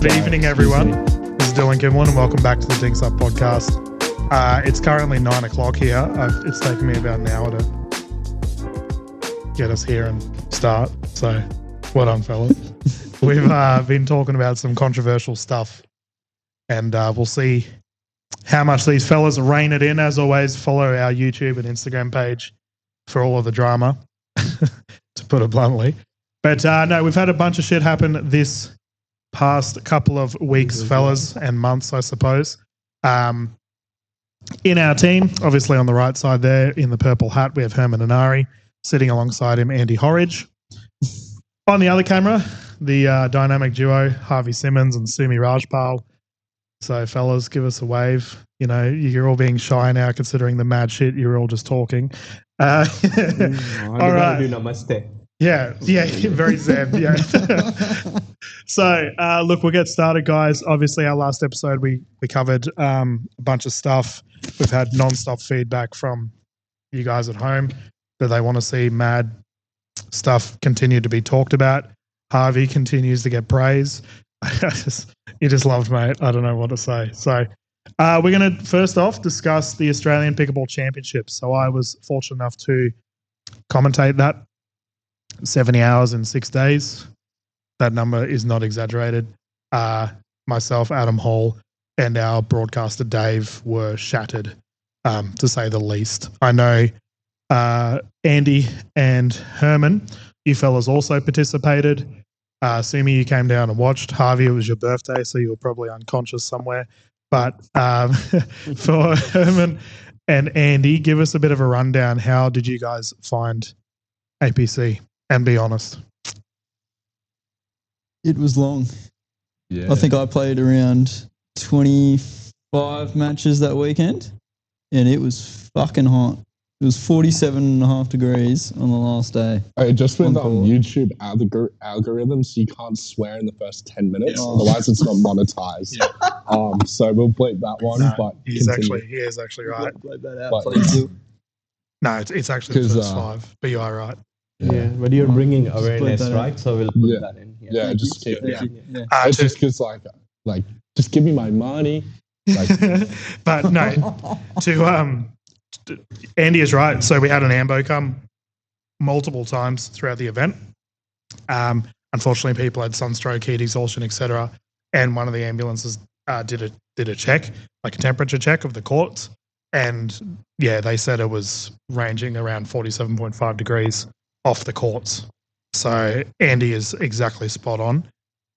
Good evening, everyone. This is Dylan Kimlin, and welcome back to the Dinks Up podcast. It's currently 9 o'clock here. It's taken me about an hour to get us here and start. So, well done, fellas. We've been talking about some controversial stuff, and we'll see how much these fellas rein it in. As always, follow our YouTube and Instagram page for all of the drama, to put it bluntly. But no, we've had a bunch of shit happen this past couple of weeks, fellas, and months, I suppose. In our team, obviously on the right side there, in the purple hat, we have Herman Anari. Sitting alongside him, Andy Horridge. On the other camera, the dynamic duo, Harvey Simmons and Sumi Rajpal. So, fellas, give us a wave. You know, you're all being shy now, considering the mad shit you're all just talking. All right. Namaste. Yeah, very zen. Yeah. So, look, we'll get started, guys. Obviously, our last episode, we covered a bunch of stuff. We've had non-stop feedback from you guys at home that they want to see mad stuff continue to be talked about. Harvey continues to get praise. You just loved, mate. I don't know what to say. So, we're going to first off discuss the Australian Pickleball Championships. So, I was fortunate enough to commentate that. 70 hours in 6 days. That number is not exaggerated. Myself, Adam Hall, and our broadcaster Dave were shattered, to say the least. I know Andy and Herman, you fellas also participated. Sumi, you came down and watched. Harvey, it was your birthday, so you were probably unconscious somewhere. But for Herman and Andy, give us a bit of a rundown. How did you guys find APC? And be honest. It was long. Yeah. I think I played around 25 matches that weekend, and it was fucking hot. It was 47.5 degrees on the last day. Hey, just with YouTube algorithms, you can't swear in the first 10 minutes, otherwise it's not monetized. So we'll bleep that one. No, but he is actually right. Bleep that out, please. No, it's actually the first 5, but you are right. Yeah, but you're bringing awareness, right? So we'll put that in here. Yeah, just keep it. It's just because, like, just give me my money. Like, but no, Andy is right. So we had an ambo come multiple times throughout the event. Unfortunately, people had sunstroke, heat exhaustion, etc. And one of the ambulances did a check, like a temperature check of the courts, and yeah, they said it was ranging around 47.5 degrees. Off the courts. So Andy is exactly spot on.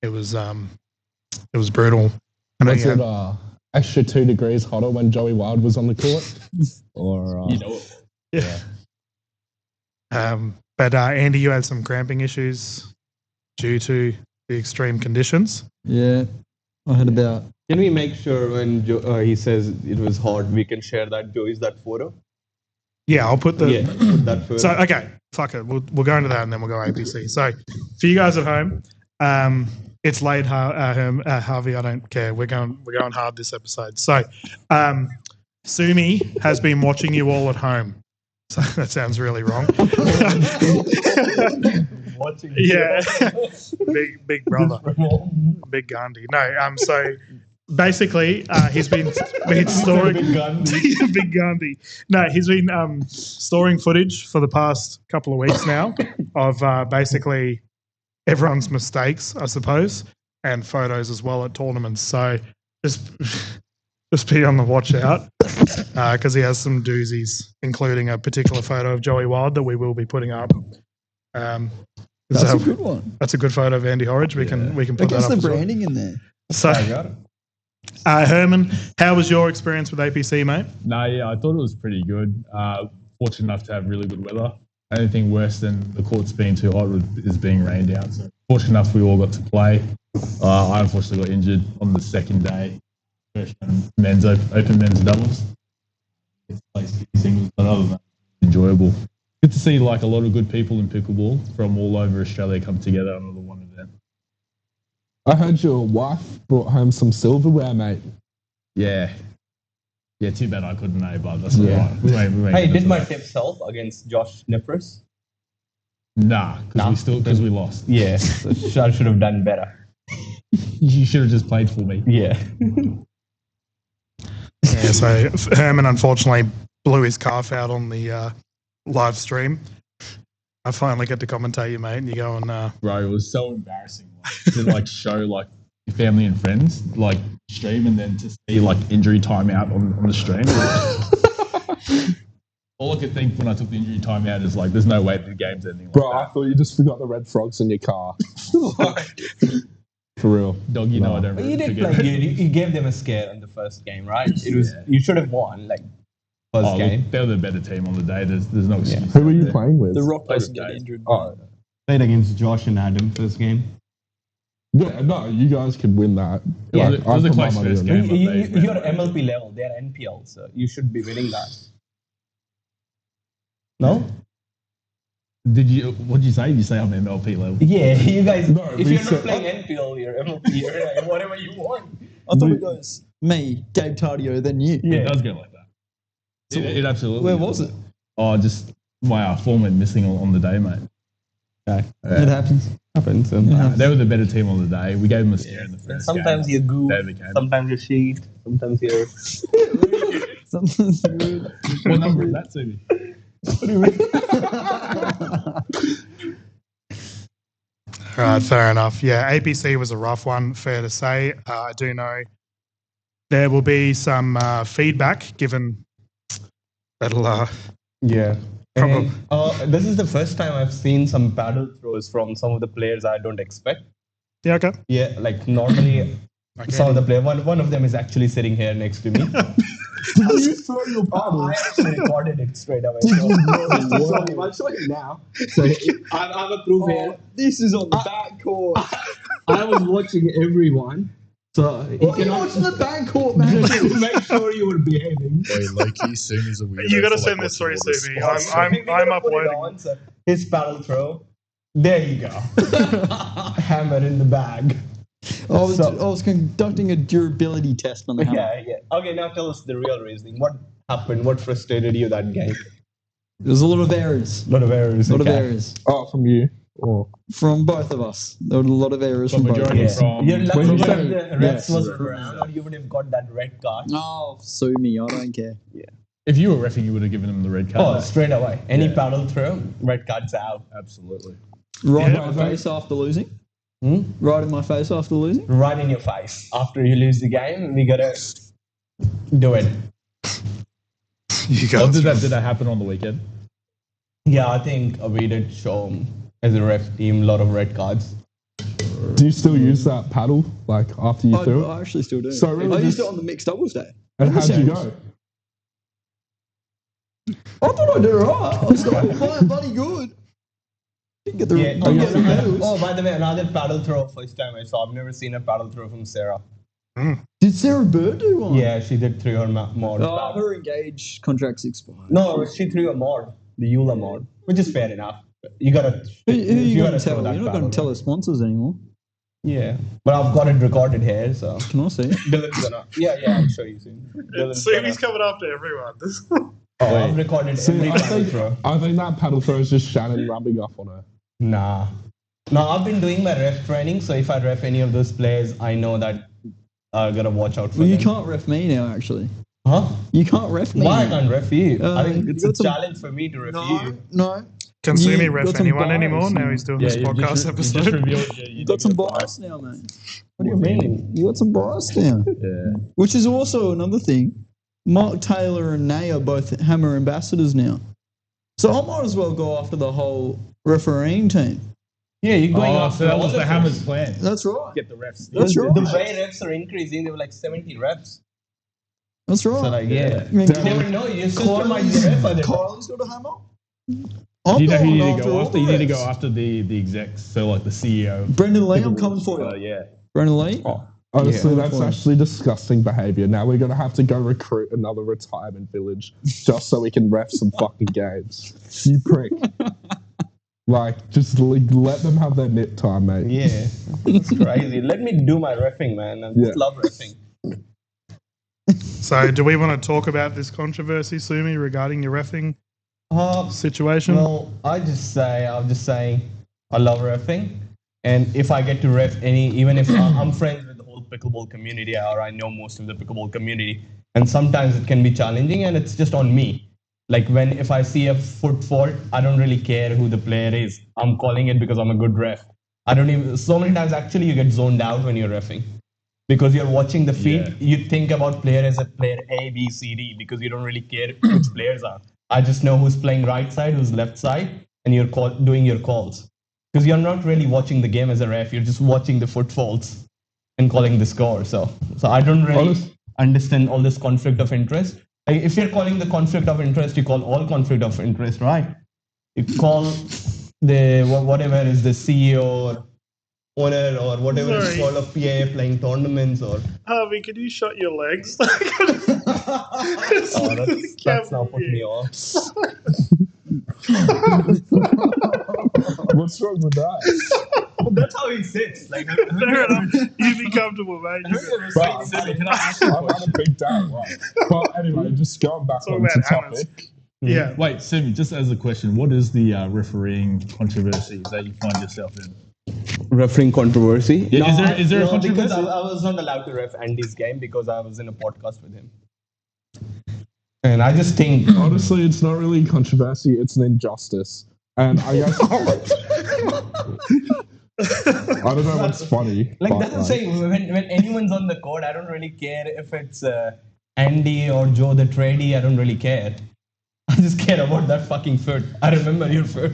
It was brutal. Was it extra 2 degrees hotter when Joey Wild was on the court? Or yeah. But Andy, you had some cramping issues due to the extreme conditions. Yeah, I had about. Can we make sure when he says it was hot, we can share that? Joey's that photo? Yeah, I'll put put that photo. So okay. Fuck it. We'll go into that and then we'll go APC. So for you guys at home, it's late, Harvey. I don't care. We're going hard this episode. So Sumi has been watching you all at home. So that sounds really wrong. Watching. Yeah, big brother, big Gandhi. No, so. Basically, he's been storing big Gandhi. No, he's been storing footage for the past couple of weeks now of basically everyone's mistakes, I suppose, and photos as well at tournaments. So just be on the watch out because he has some doozies, including a particular photo of Joey Wild that we will be putting up. That's a good one. That's a good photo of Andy Horridge. We can put that up. Get the branding in there. So. I got it. Herman, how was your experience with APC, mate? Yeah, I thought it was pretty good. Fortunate enough to have really good weather. Anything worse than the courts being too hot is being rained down. So fortunate enough we all got to play. I unfortunately got injured on the second day. First open men's doubles. It's singles, but other than that, enjoyable. Good to see like a lot of good people in pickleball from all over Australia come together under the one event. I heard your wife brought home some silverware, mate. Yeah. Yeah, too bad I couldn't, but that's all right. Hey, did my tips help against Josh Nipris? Nah, because we lost. Yeah, I should have done better. You should have just played for me. Yeah. Yeah, so Herman unfortunately blew his calf out on the live stream. I finally get to commentate you, mate, and you go and Bro, it was so embarrassing to like show like your family and friends like stream and then to see like injury timeout on the stream. All I could think when I took the injury timeout is like, there's no way the game's ending. Bro, like I thought you just forgot the red frogs in your car. For real. Dog, you know I don't. But Really you did forget play. it. You gave them a scare in the first game, right? It was you should have won like first Oh, game. look, they were the better team on the day. There's no excuse. Who were you there. playing with? The Rock Played doesn't with get Dave. injured. Oh, Played against Josh and Adam first game. yeah, no, you guys could win that. Yeah, it was a put my close money first on game. it. but they- You're MLP level. They're NPL, so you should be winning that. No? Did you? What did you say? Did you say I'm MLP level? Yeah, you guys. No, if we you're not said- playing NPL, you're MLP. You're whatever you want. I thought it goes me, Gabe Tardio, then you. It does go like that. So It absolutely. Where does. was it? Oh, just my form went missing on the day, mate. It happens. Happens. They were the better team on the day. We gave them a scare in the first Sometimes game. you goo. They became. Sometimes you're sheet. Sometimes you're. Something's good. What number is that, Subi? All right, fair enough. Yeah, APC was a rough one, fair to say. I do know there will be some feedback given that'll Yeah. Probably. And, this is the first time I've seen some paddle throws from some of the players I don't expect. yeah, okay. Yeah, like normally Okay. some of the players, one of them is actually sitting here next to me. Did you throw your paddle? I actually recorded it straight away. I'll show you now. So I'm a proof here. This is on the back court. I was watching everyone. So you What are you cannot watching the back court, man? make sure you were behaving. Wait, Loki, Sumi's a weirdo. You got to for, send like, this through, watching all this Sumi. stuff. I'm uploading. On, so his paddle throw. There you go. Hammer in the bag. I was conducting a durability test on the hammer. Yeah, yeah. Okay, now tell us the real reasoning. What happened? What frustrated you that game? There's a lot of errors. A lot of errors. A lot of okay. errors. Oh, from you. Oh. From both of us. There were a lot of errors But from both of majority us. from You're lucky When you that say- the refs yes. wasn't around, or you would have got that red card. Oh, sue me. I don't care. If you were reffing, you would have given them the red Oh, card. straight away. Any Yeah. paddle throw, red card's out. Absolutely. Right Yeah, in my face after losing. Hmm? Right in my face after losing. Right in your face. After you lose the game, we gotta do it. You Oh, guys. did that happen on the weekend? Yeah, I think we did show as a ref team a lot of red cards. Do you still use that paddle like after you threw it? I actually still do. So really I used just- it on the mixed doubles day. And the how'd you series. go? I thought I did alright. I was like, bloody good. Didn't get the, Yeah. didn't get the medals. Oh, by the way, another paddle throw first time I saw. I've never seen a paddle throw from Sarah. Did Sarah Bird do one? Yeah, she did through her mod. Oh, her engaged contract's expired. No, she threw a mod, the Eula mod, which is fair enough. You gotta. Who are you going gotta to tell? throw that You're not going paddle, to tell right? her sponsors anymore. Yeah, but I've got it recorded here, so. Can I see it? Dylan's gonna. Yeah, I'll show you soon. Dylan's Sumi's gonna, coming after everyone. oh, I've recorded See, every I paddle think, throw. I think that paddle throw is just Shannon rubbing off on her. Nah. No, I've been doing my ref training, so if I ref any of those players, I know that I gotta watch out for Well, you them. can't ref me now, actually. Huh? You can't ref me. Why I now. can't ref you? I think you it's a got some- challenge for me to ref you. No. Can You Sumi got ref some anyone bias anymore? now. Now he's doing Yeah, this you podcast just episode. revealed you You got some bias now, man. What do you mean? You got some bias now. Yeah. Which is also another thing. Mark Taylor and Nay are both Hammer ambassadors now. So I might as well go after the whole refereeing team. Yeah, you're going Oh, after so that all was the refs. Hammer's plan. That's right. Get the refs. That's the, right. The way refs are increasing, they were like 70 reps. That's right. So like, yeah. I mean, You never know, your sister might be a ref other day. Kylie's got a hammer. Do you know who you going need to after go all after? the You need to refs. go after the execs, so like the CEO. Brendan Lee, I'm coming for you. Yeah. Brendan Lee? Honestly, Yeah. that's actually disgusting behavior. Now we're gonna have to go recruit another retirement village just so we can ref some fucking games. You prick. Like, just let them have their nip time, mate. Yeah, that's crazy. Let me do my refing, man. I just love refing. So, do we want to talk about this controversy, Sumi, regarding your reffing situation? Well, I'm just saying, I love refing. And if I get to ref any, even if I'm friends with the whole pickleball community, or I know most of the pickleball community, and sometimes it can be challenging, and it's just on me. Like if I see a foot fault, I don't really care who the player is. I'm calling it because I'm a good ref. I don't even. So many times, actually, you get zoned out when you're refing because you're watching the feet. Yeah. You think about player as a player A, B, C, D because you don't really care which players are. I just know who's playing right side, who's left side, and you're doing your calls. Because you're not really watching the game as a ref, you're just watching the footfalls and calling the score. So I don't really understand all this conflict of interest. Like, if you're calling the conflict of interest, you call all conflict of interest, right? You call the whatever is the CEO or owner or whatever it's called of PA playing tournaments or. Harvey, can you shut your legs? That's not put me off. What's wrong with that? That's how he sits. Like, fair enough. You be comfortable, mate. Can I ask you a I'm having a big day, right? But anyway, just going back Talk on to about hammers. topic. Yeah. Wait, Simi, just as a question, what is the refereeing controversy that you find yourself in? Refereeing controversy? Yeah, is there a controversy? Because I was not allowed to ref Andy's game because I was in a podcast with him. And I just think... Honestly, it's not really a controversy, it's an injustice. And I guess... I don't know what's funny. Like, that's the thing. When anyone's on the court, I don't really care if it's Andy or Joe the tradie. I don't really care. I just care about that fucking foot. I remember your foot.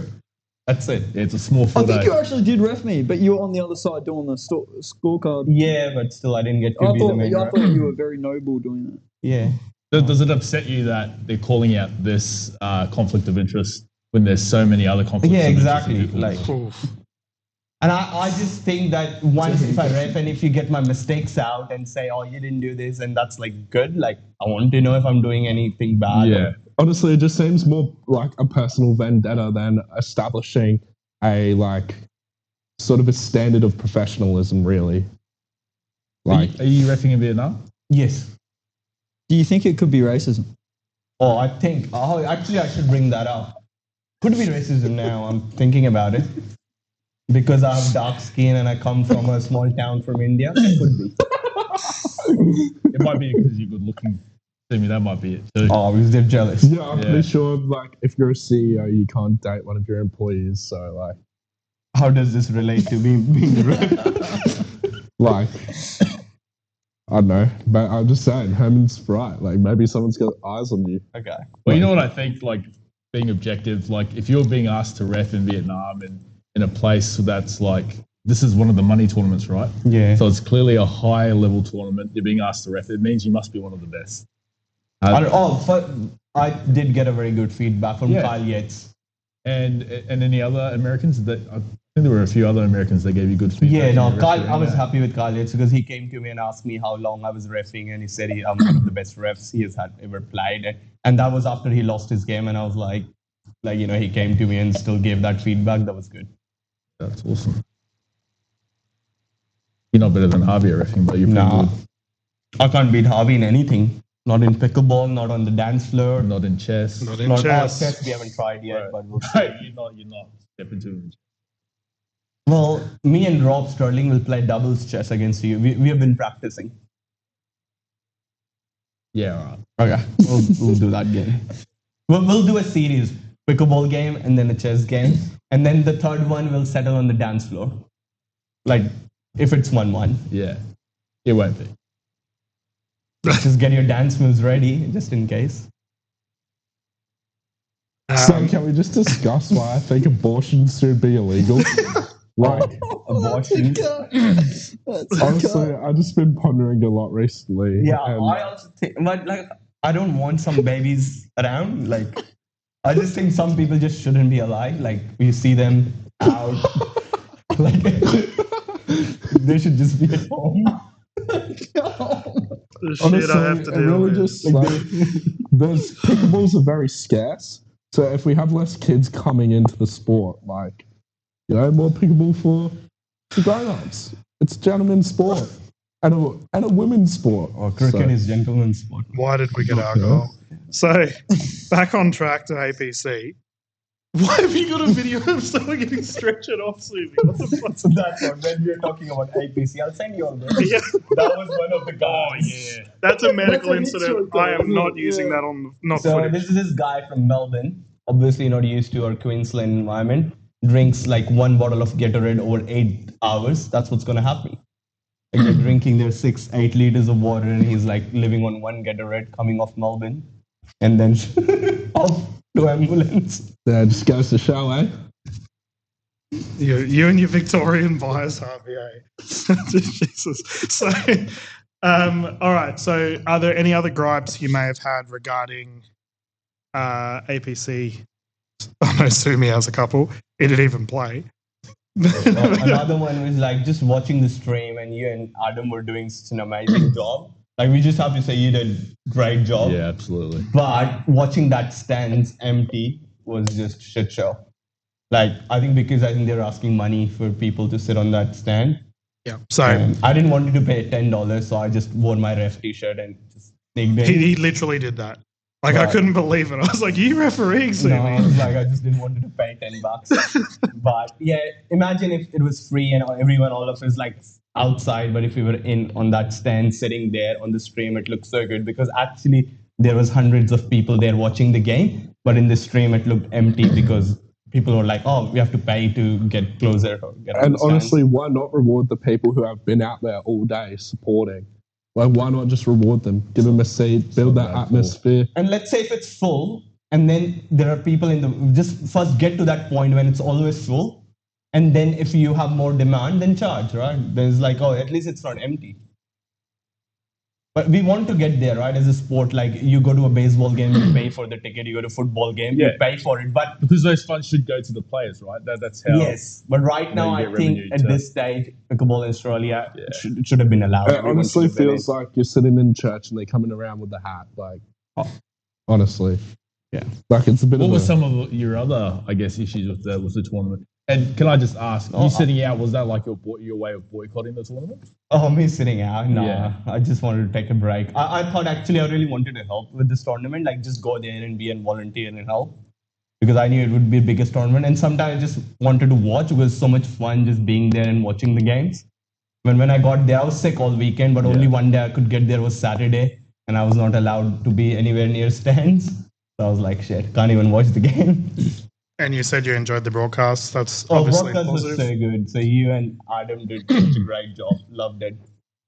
That's it. Yeah, it's a small I foot. think you actually did ref me, but you were on the other side doing the scorecard. Yeah, but still, I didn't get to be the main I ref. thought you were very noble doing that. Yeah. Does it upset you that they're calling out this conflict of interest when there's so many other conflicts? Yeah, of exactly. interest? Like, Oof. and I just think that once if I ref and if you get my mistakes out and say, oh, you didn't do this, and that's like good. Like, I want to know if I'm doing anything bad. Yeah. Honestly, it just seems more like a personal vendetta than establishing a like sort of a standard of professionalism, really. Like, Are you reffing in Vietnam? Yes. Do you think it could be racism? Oh, I think. Oh, actually, I should bring that up. Could be racism now. I'm thinking about it. Because I have dark skin and I come from a small town from India. Could be. It might be because you're good looking. Simi, that might be it too. Oh, because they're jealous. yeah, I'm pretty sure like if you're a CEO, you can't date one of your employees. So like, How does this relate to me being a ref? like, I don't know, but I'm just saying, Herman's right. Like maybe someone's got eyes on you. Okay. Well, you know what I think? Like being objective. Like if you're being asked to ref in Vietnam and in a place that's like this is one of the money tournaments, right? Yeah. So it's clearly a high level tournament. You're being asked to ref. It means you must be one of the best. I did get a very good feedback from Yeah. Kyle Yates. And any other Americans that I think there were a few other Americans that gave you good feedback. Yeah, no, in your Kyle, refereeing. I was happy with Kyle Yates because he came to me and asked me how long I was refing, and he said I'm one of the best refs he has had ever played. And that was after he lost his game, and I was like, he came to me and still gave that feedback. That was good. That's awesome. You're not better than Harvey at reffing, but you're pretty Nah, good. I can't beat Harvey in anything. Not in pickleball, not on the dance floor, Not in chess. Not in not chess. chess. We haven't tried yet, Right. but we'll see. Right, you're not stepping to him. Well, me and Rob Sterling will play doubles chess against you. We have been practicing. Yeah, all right. Okay, we'll do that game. We'll do a series, pickleball game and then a chess game. And then the third one will settle on the dance floor. Like, if it's 1-1. Yeah. It won't be. Just get your dance moves ready, just in case. So can we just discuss why I think abortion should be illegal? Like, Abortion. honestly, I've just been pondering a lot recently. Yeah, and I also think, but like, I don't want some babies around. Like, I just think some people just shouldn't be alive. Like, you see them out. Like, they should just be at home. The shit honestly, I have to it deal really with. just like those pickleballs are very scarce. So if we have less kids coming into the sport, like more pickleball for grown-ups. It's a gentleman's sport and a women's sport. Or cricket So- is gentleman's sport. Why did we get alcohol? So, back on track to APC. Why have you got a video of someone getting stretched off, Suvi? What the fuck? So that's what, when we are talking about IPC, I'll send you all this. Yeah. That was one of the guys. Yeah. That's a medical That's a incident. picture, I am isn't not it? using Yeah. that on not So footage. this is this guy from Melbourne, obviously not used to our Queensland environment, drinks like one bottle of Gatorade over 8 hours. That's what's going to happen. Like they're drinking their 6-8 liters of water, and he's like living on one Gatorade coming off Melbourne, and then off to ambulance. Yeah, just goes to show, eh? You and your Victorian bias, Harvey. Jesus. So, all right. So, are there any other gripes you may have had regarding APC? I know Sumi has a couple. He didn't even play. Another one was like just watching the stream, and you and Adam were doing such an amazing job. Like we just have to say you did a great job. Yeah, absolutely. But watching that stands empty was just shit show. Like I think because I think they're asking money for people to sit on that stand. Yeah. So And I didn't want to pay $10, so I just wore my ref T-shirt and just sneaked in. he literally did that. Like I Right. couldn't believe it. I was like, "You refereeing, Sumi?" No, I was like, I just didn't want to pay $10. But yeah, imagine if it was free and everyone, all of us, like outside. But if we were in on that stand, sitting there on the stream, it looked so good because actually there was hundreds of people there watching the game. But in the stream, it looked empty because people were like, "Oh, we have to pay to get closer." Or get on And the stands. honestly, why not reward the people who have been out there all day supporting? Like, why not just reward them? Give them a seat, build that atmosphere. And let's say if it's full, and then there are people in the just first get to that point when it's always full, and then if you have more demand, then charge, right? There's like, oh, at least it's not empty. But we want to get there, right? As a sport, like you go to a baseball game, you pay for the ticket. You go to a football game, you Yeah. pay for it. But Because those funds should go to the players, right? That's how. yes, but right now you I get think revenue at to- this stage, pickleball in Australia should have been allowed. It Everyone honestly should have been feels like you're sitting in church and they're coming around with the hat. Like, honestly. Yeah. Like, it's a bit What of were a... some of your other, I guess, issues with the tournament? And can I just ask, Oh, you sitting out, was that like your way of boycotting the tournament? Oh, me sitting out? No, Yeah. I just wanted to take a break. I thought actually I really wanted to help with this tournament, like just go there and be a volunteer and help. Because I knew it would be the biggest tournament. And sometimes I just wanted to watch. It was so much fun just being there and watching the games. When I got there, I was sick all weekend, but only one day I could get there was Saturday. And I was not allowed to be anywhere near stands. So I was like, shit, can't even watch the game. And you said you enjoyed the broadcast. That's Oh, obviously broadcast was positive. so good. So you and Adam did such a great job. Loved it.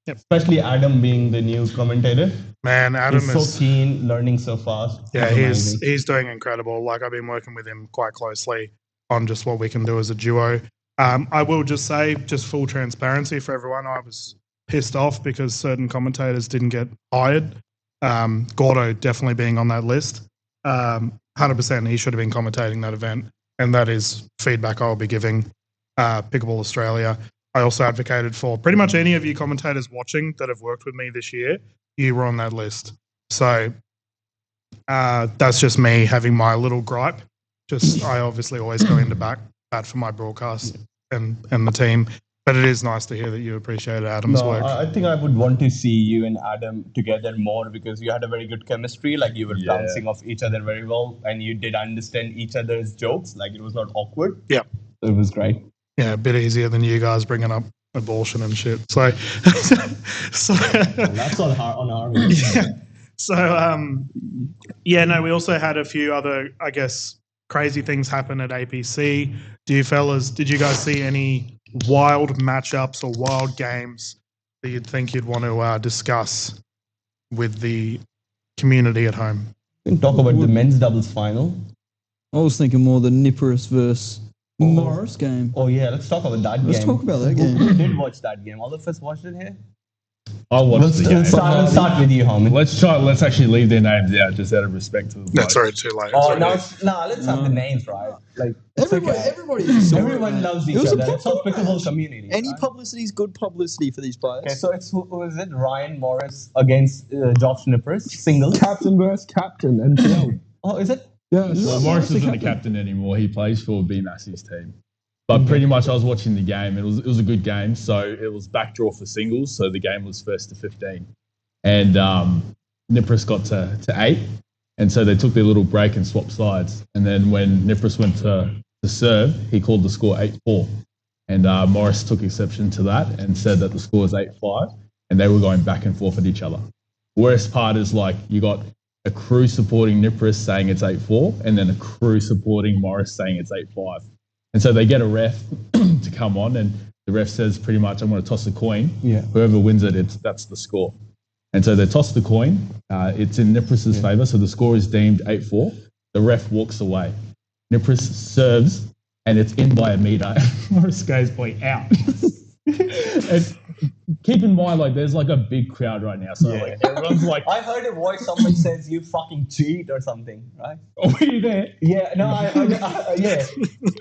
Yep. Especially Adam being the new commentator. Man, Adam He's is so keen, learning so fast. yeah, It's amazing. he's doing incredible. Like I've been working with him quite closely on just what we can do as a duo. I will just say, just full transparency for everyone, I was pissed off because certain commentators didn't get hired. Gordo definitely being on that list. 100% he should have been commentating that event, and that is feedback I'll be giving Pickleball Australia. I also advocated for pretty much any of you commentators watching that have worked with me this year, you were on that list. So that's just me having my little gripe. Just I obviously always go into bat for my broadcast and the team, but it is nice to hear that you appreciate Adam's No, work. I think I would want to see you and Adam together more because you had a very good chemistry. Like you were Yeah. bouncing off each other very well, and you did understand each other's jokes. Like it was not awkward. Yeah. So it was great. Yeah, a bit easier than you guys bringing up abortion and shit. So, so Well, that's all on our way. yeah. So, yeah, no, we also had a few other, I guess, crazy things happen at APC. Did you guys see any wild matchups or wild games that you'd think you'd want to discuss with the community at home? We can talk about the men's doubles final. I was thinking more the Nippers versus Morris game. Oh yeah, let's talk about that Let's game. talk about that game. Who did watch that game? All of us watched it here. I watched the game. We'll start with you, Harmon. Let's actually leave their names out just out of respect to the That's blokes. already too late. Oh, Sorry. no, let's have the names right. Like it's Everybody, okay. everybody saw it, Everyone man. loves It each was a other. It's all popular pickleball match. community. Any right? publicity is good publicity for these players. Okay, so it's who was it? Ryan Morris against Josh Nippers, singles. Captain versus captain, NPL. Oh, is it? Yes. Well, Morris isn't the captain anymore. He plays for B Massey's team. But pretty much, I was watching the game. It was a good game. So it was backdraw for singles. So the game was 1st to 15, and Nippers got to 8, And so they took their little break and swapped sides. And then when Nipris went to serve, he called the score 8-4. And Morris took exception to that and said that the score was 8-5, and they were going back and forth at each other. Worst part is like you got a crew supporting Nipris saying it's 8-4, and then a crew supporting Morris saying it's 8-5. And so they get a ref to come on, and the ref says pretty much, I'm going to toss a coin. Yeah. Whoever wins it, that's the score. And so they toss the coin. It's in Nipris's favour, so the score is deemed 8-4. The ref walks away. Nipris serves, and it's in by a metre. Morris goes, boy, out. And keep in mind, like, there's like a big crowd right now, so like everyone's like, I heard a voice. Someone says you fucking cheat or something, right? "Oh, were you there?" Yeah. No. Yeah.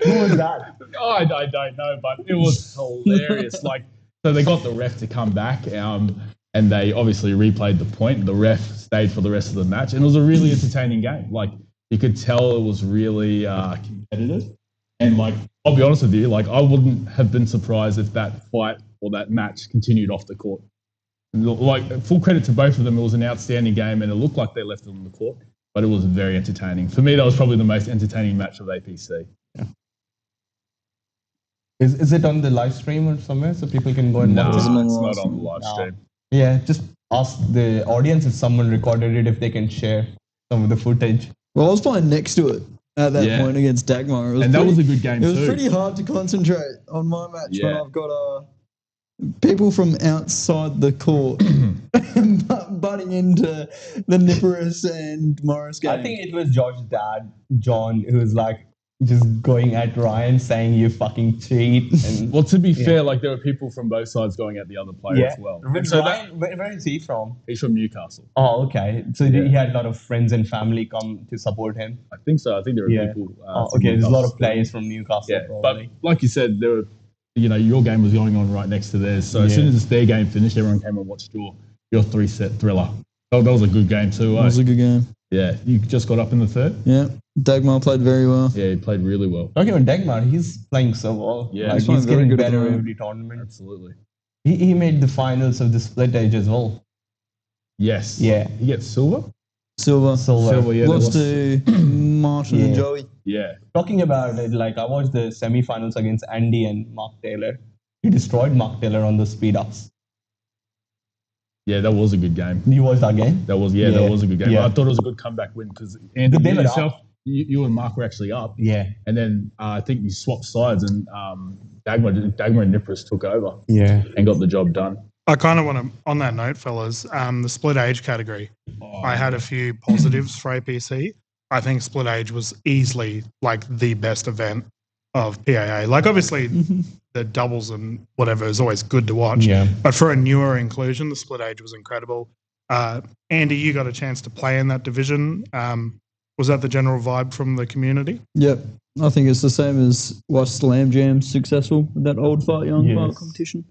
Who was that? I don't know, but it was hilarious. Like, so they got the ref to come back, and they obviously replayed the point. The ref stayed for the rest of the match, and it was a really entertaining game. Like, you could tell it was really competitive. And like, I'll be honest with you, like, I wouldn't have been surprised if that fight or that match continued off the court. Like, full credit to both of them. It was an outstanding game, and it looked like they left it on the court, but it was very entertaining. For me, that was probably the most entertaining match of APC. Yeah. Is it on the live stream or somewhere so people can go and watch it? It's not on the live stream. Yeah, just ask the audience if someone recorded it, if they can share some of the footage. Well, I was playing next to it at that point against Dagmar. That was a good game too. It was pretty hard to concentrate on my match when I've got people from outside the court butting into the Nipris and Morris game. I think it was George's dad, John, who was like just going at Ryan saying you fucking cheat. And well, to be fair, like, there were people from both sides going at the other player as well. So Ryan, where is he from? He's from Newcastle. Oh, okay. So he had a lot of friends and family come to support him. I think so. I think there are people. Okay, there's a lot of players from Newcastle. Yeah, probably. but like you said, there were, your game was going on right next to theirs. So as soon as their game finished, everyone came and watched your 3-set thriller. Oh, that was a good game too. It was a good game. Yeah, you just got up in the third. Yeah, Dagmar played very well. Yeah, he played really well. Talking about Dagmar, he's playing so well. Yeah, he's getting better every tournament. Absolutely. He made the finals of the split age as well. Yes. Yeah. He gets silver. Silver. Yeah. Lost to Martin and Joey. Yeah. Talking about it, like, I watched the semi-finals against Andy and Mark Taylor. He destroyed Mark Taylor on the speed-ups. Yeah, that was a good game. You watched that game? That was a good game. Yeah. I thought it was a good comeback win because Andy yourself, you and Mark were actually up. Yeah. And then I think you swapped sides and Dagmar and Nipris took over. Yeah. And got the job done. I kind of want to, on that note, fellas, the split age category. I had a few positives for APC. I think split age was easily like the best event of PAA. Like, obviously, the doubles and whatever is always good to watch. Yeah. But for a newer inclusion, the split age was incredible. Andy, you got a chance to play in that division. Was that the general vibe from the community? Yep. I think it's the same as why Slam Jam's successful with that old fight young fight competition.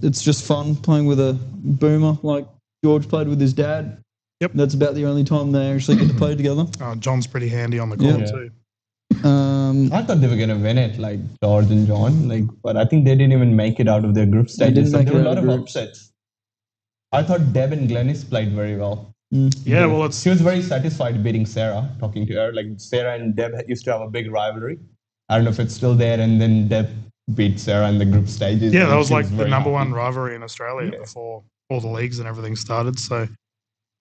It's just fun playing with a boomer like George played with his dad. Yep. That's about the only time they actually get to play together. John's pretty handy on the court too. I thought they were gonna win it, like George and John, but I think they didn't even make it out of their group stages. So there were a lot of upsets. I thought Deb and Glennis played very well. Yeah, well, she was very satisfied beating Sarah. Talking to her, like, Sarah and Deb used to have a big rivalry. I don't know if it's still there. And then Deb beat Sarah in the group stages. Yeah, that was like the number one rivalry in Australia before all the leagues and everything started. So,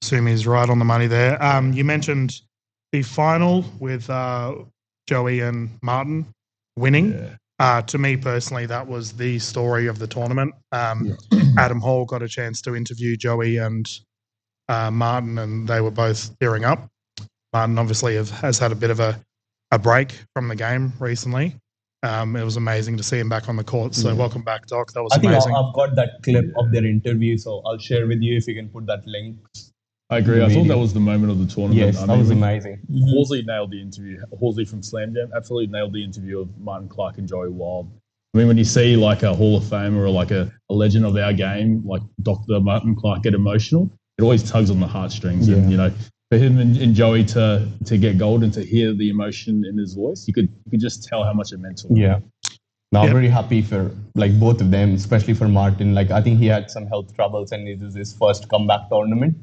assume he's right on the money there. You mentioned the final with Joey and Martin winning. To me personally, that was the story of the tournament. Adam Hall got a chance to interview Joey and Martin, and they were both tearing up. Martin obviously has had a bit of a break from the game recently. It was amazing to see him back on the court. So welcome back, Doc. That was amazing. I think I've got that clip of their interview, so I'll share with you if you can put that link. I agree. I thought that was the moment of the tournament. Yes, that was amazing. Horsley nailed the interview. Horsley from Slam Jam absolutely nailed the interview of Martin Clark and Joey Wild. I mean, when you see like a Hall of Famer or like a legend of our game, like Dr. Martin Clark, get emotional, it always tugs on the heartstrings. And, for him and Joey to get gold and to hear the emotion in his voice, you could just tell how much it meant to him. Yeah. Now, I'm very happy for like both of them, especially for Martin. Like, I think he had some health troubles and it was his first comeback tournament.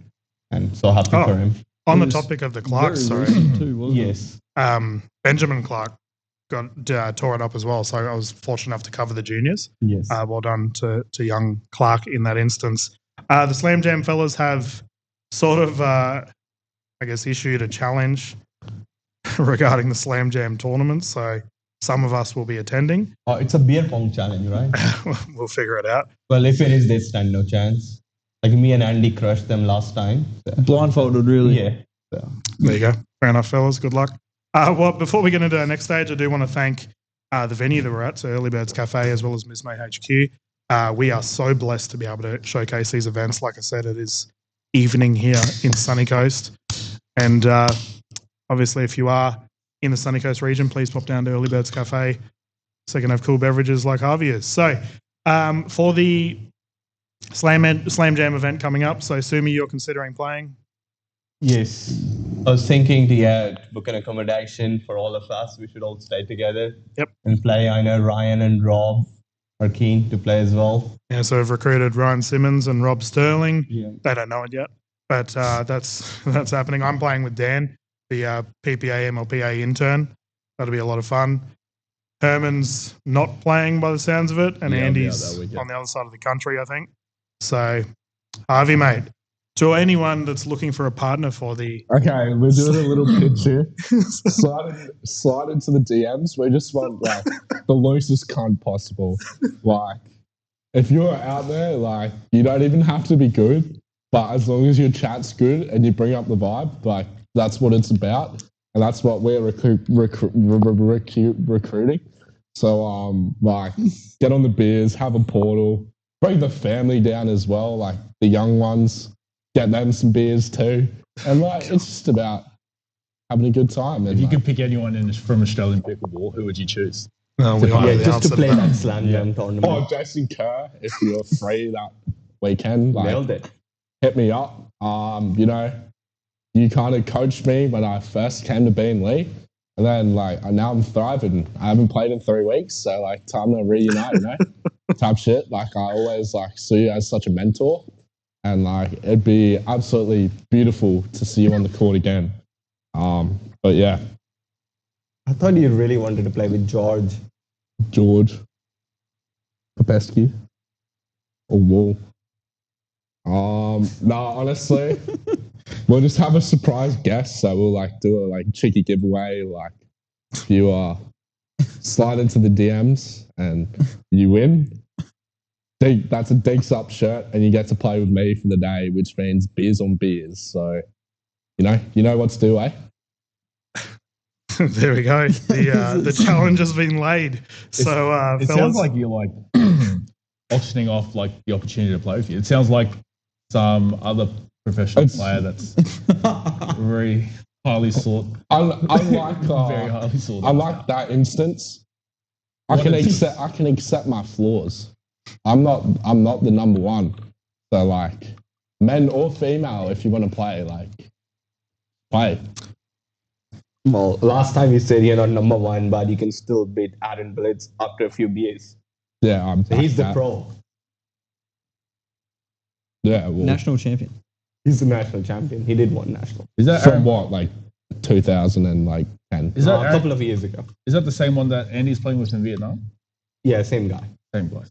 And so happy for him. On the was topic of the Clarks, very sorry, recent too, wasn't it? Yes. Benjamin Clark got tore it up as well. So I was fortunate enough to cover the juniors. Yes. Well done to young Clark in that instance. The Slam Jam fellas have sort of, I guess, issued a challenge regarding the Slam Jam tournament. So some of us will be attending. Oh, it's a beer pong challenge, right? We'll figure it out. Well, if it is, they stand no chance. Like me and Andy crushed them last time. Blindfolded, really. Yeah. There you go. Fair enough, fellas. Good luck. Well, before we get into our next stage, I do want to thank the venue that we're at, so Early Birds Cafe as well as Miss May HQ. We are so blessed to be able to showcase these events. Like I said, it is evening here in Sunny Coast. And obviously, if you are in the Sunny Coast region, please pop down to Early Birds Cafe so you can have cool beverages like Harvey is. So for the Slam Jam event coming up, so Sumi, you're considering playing? Yes. I was thinking to book an accommodation for all of us. We should all stay together. Yep. And play. I know Ryan and Rob are keen to play as well. Yeah, so we've recruited Ryan Simmons and Rob Sterling. Yeah. They don't know it yet, but that's happening. I'm playing with Dan, the PPA MLPA intern. That'll be a lot of fun. Herman's not playing by the sounds of it, and Yeah, Andy's I'll be out that weekend. on the other side of the country, I think. So, Harvey, mate, to anyone that's looking for a partner for the... Okay, we're doing a little pitch here. Slide into the DMs. We just want like the loosest cunt possible. Like, if you're out there, like you don't even have to be good, but as long as your chat's good and you bring up the vibe, like that's what it's about, and that's what we're recruiting. So, like, get on the beers, have a portal, bring the family down as well, like the young ones. Get them some beers too. And like it's just about having a good time. And If you like, could pick anyone from Australian Pickleball, who would you choose? No, we Yeah, just to play that Slam Jam tournament. oh, Jason Kerr, if you're free that weekend, like, Nailed it. hit me up. You know, you kind of coached me when I first came to Bean Lee. And then like now I'm thriving. I haven't played in 3 weeks, so like time to reunite, you know? Type shit. Like I always like see you as such a mentor. And like it'd be absolutely beautiful to see you on the court again. But yeah, I thought you really wanted to play with George. Popescu or Wall. No, honestly, we'll just have a surprise guest. So we'll like do a like cheeky giveaway. Like if you slide into the DMs and you win. That's a Digs Up shirt, and you get to play with me for the day, which means beers on beers. So, you know what to do, eh? There we go. The challenge has been laid. So, It fellas, sounds like you're like auctioning off like the opportunity to play with you. It sounds like some other professional player that's very highly sought. Unlike Very highly sought. unlike that instance, I can accept my flaws. I'm not the number one. So like, men or female, if you want to play, like, play. Well, last time you said you're not number one, but you can still beat Aaron Blitz after a few beers. Yeah, So he's the pro. Yeah, well, National champion. He's the national champion. He did one national. Is that from what, like 2010? Is that A couple of years ago. Is that the same one that Andy's playing with in Vietnam? Yeah, same guy. Same guy.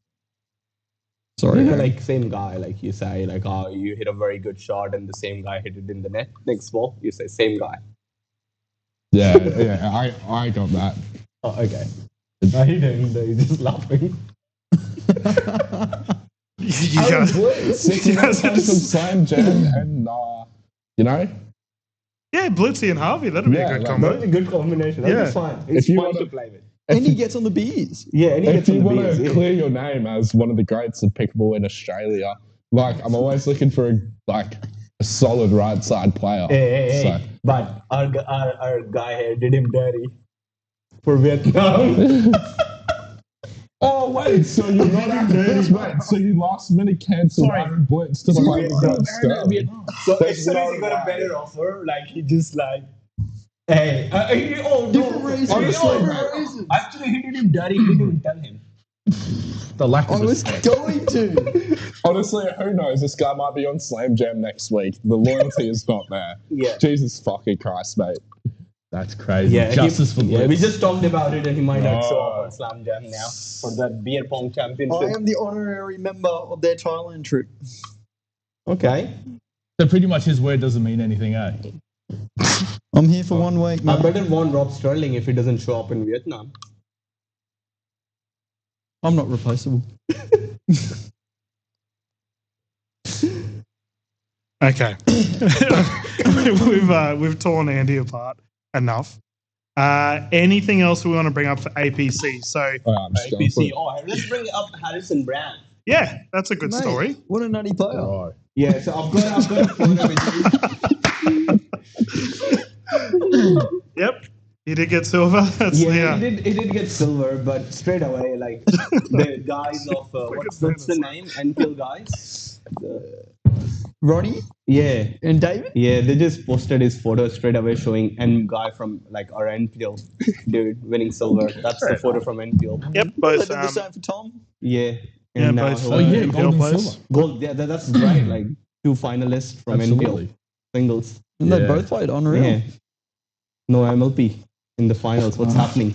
Sorry. Like same guy, like you say, like you hit a very good shot and the same guy hit it in the net. Next ball, you say same guy. Yeah, I got that. Oh, okay. No, he didn't. He's just laughing. you guys, Sitting on some Slam Jam and yeah, Blitzy and Harvey, that'd be a good like, combo. That was a good combination. That'd Yeah. be fun. It's If you fun wanna- to play with. And he gets on the beers. Yeah, and he If gets on you the want beers. to Yeah. clear your name as one of the greats of pickleball in Australia, like I'm always looking for a solid right side player. Hey. So- But our guy here did him dirty for Vietnam. Oh wait, so you're not wait, so you last minute cancelled Aaron Blitz to play against Sterling. So There's as soon as he no got a way. better offer, like he just like, hey, Different reason. Actually, he did him dirty. He didn't even tell him. The lack I of was respect. going to. Honestly, who knows? This guy might be on Slam Jam next week. The loyalty is not there. Yeah. Jesus fucking Christ, mate. That's crazy. Yeah, Justice for yeah, we Blitz. just talked about it, and he might not show up No. on Slam Jam now for that beer pong I championship. am the honorary member of their Thailand trip. Okay, So pretty much his word doesn't mean anything, eh? I'm here for 1 week, I man. better warn Rob Sterling if he doesn't show up in Vietnam. I'm not replaceable. Okay. we've torn Andy apart enough. Anything else we want to bring up for APC? So I'm just going for APC. it. Oh, let's bring up Harrison Brand. yeah, that's a good Mate, story. What a nutty player. Right. Yeah, so I've got a photo with you. Yep, he did get silver. That's Yeah, he did get silver, but straight away, like the guys of what's the name? Enfield guys. Roddy Yeah, and David? yeah, they just posted his photo straight away showing N guy from like our Enfield dude winning silver. That's the photo from Enfield. Yep, They both. did the same for Tom. Yeah, Yeah, and now both. he'll- Oh, yeah, Enfield gold and players. silver. gold. Yeah, that's right. Like 2 finalists from Absolutely. Enfield singles. And they Yeah. both played unreal. Yeah, no MLP in the finals. What's happening?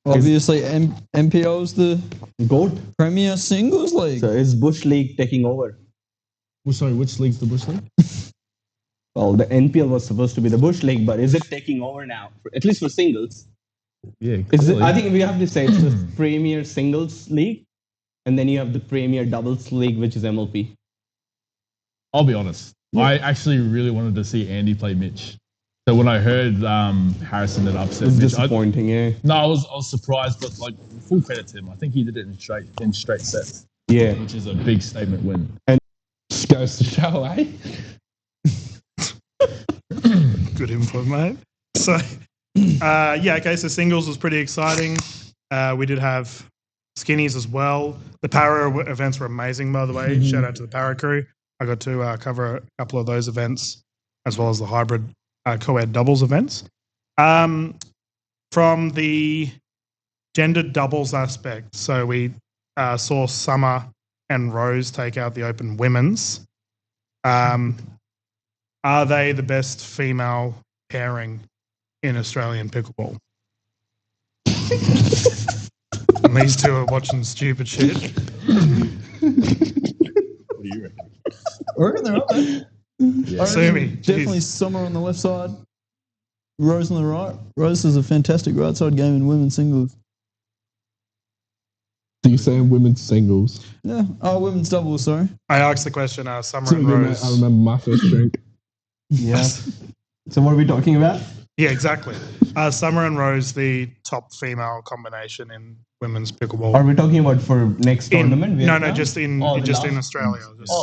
Obviously, MPO's the Gold. Premier Singles League. So is Bush League taking over? Well, sorry, which league's the Bush League? Well, the NPL was supposed to be the Bush League, but is it taking over now? At least for singles. Yeah, Is it, clearly. I think we have to say it's the Premier Singles League, and then you have the Premier Doubles League, which is MLP. I'll be honest. I actually really wanted to see Andy play Mitch. So when I heard Harrison had upset It's Mitch, disappointing, yeah. I was surprised, but like full credit to him. I think he did it in straight sets, Yeah. which is a big statement win. Just goes to show, eh? Good input, mate. So, yeah, okay, so singles was pretty exciting. We did have skinnies as well. The para events were amazing, by the way. Shout out to the para crew. I got to cover a couple of those events, as well as the hybrid co-ed doubles events. From the gender doubles aspect, so we saw Summer and Rose take out the open women's. Are they the best female pairing in Australian pickleball? And these two are watching stupid shit. What do you reckon? I reckon they're up there. Yeah. Sue me. Definitely Jeez. Summer on the left side, Rose on the right. Rose has a fantastic right side game in women's singles. Do you say women's singles? Yeah. Oh, women's doubles, sorry. I asked the question, Summer So and good, mate. Rose. I remember my first drink. Yeah. So what are we talking about? Yeah, exactly. Summer and Rose, the top female combination in women's pickleball. Are we talking about for next tournament? No, Vietnam? just in Oh, the just in last- Australia. Just,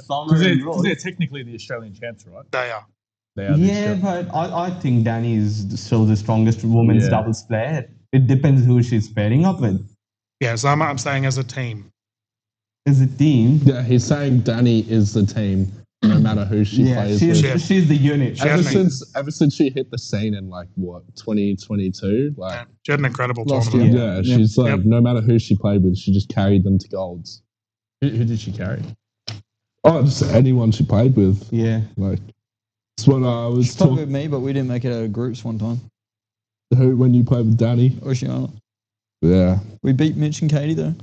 Summer Because and Rose. they're technically the Australian champs, right? They are. They are. Yeah, but I think Danny is still the strongest women's Yeah. doubles player. It depends who she's pairing up with. Yeah, so I'm saying as a team. As a team, Yeah, he's saying Danny is the team, no matter who she yeah, plays she's, with. she's the unit. She had Ever since she hit the scene in 2022, Yeah, she had an incredible Last tournament. year. yeah, she's like, Yep. no matter who she played with, she just carried them to golds. Who did she carry? Oh, just anyone she played with. Yeah. Like, that's what I was She played talking. with me, but we didn't make it out of groups one time. Who when you played with Danny? Oceana. Yeah, We beat Mitch and Katie, though.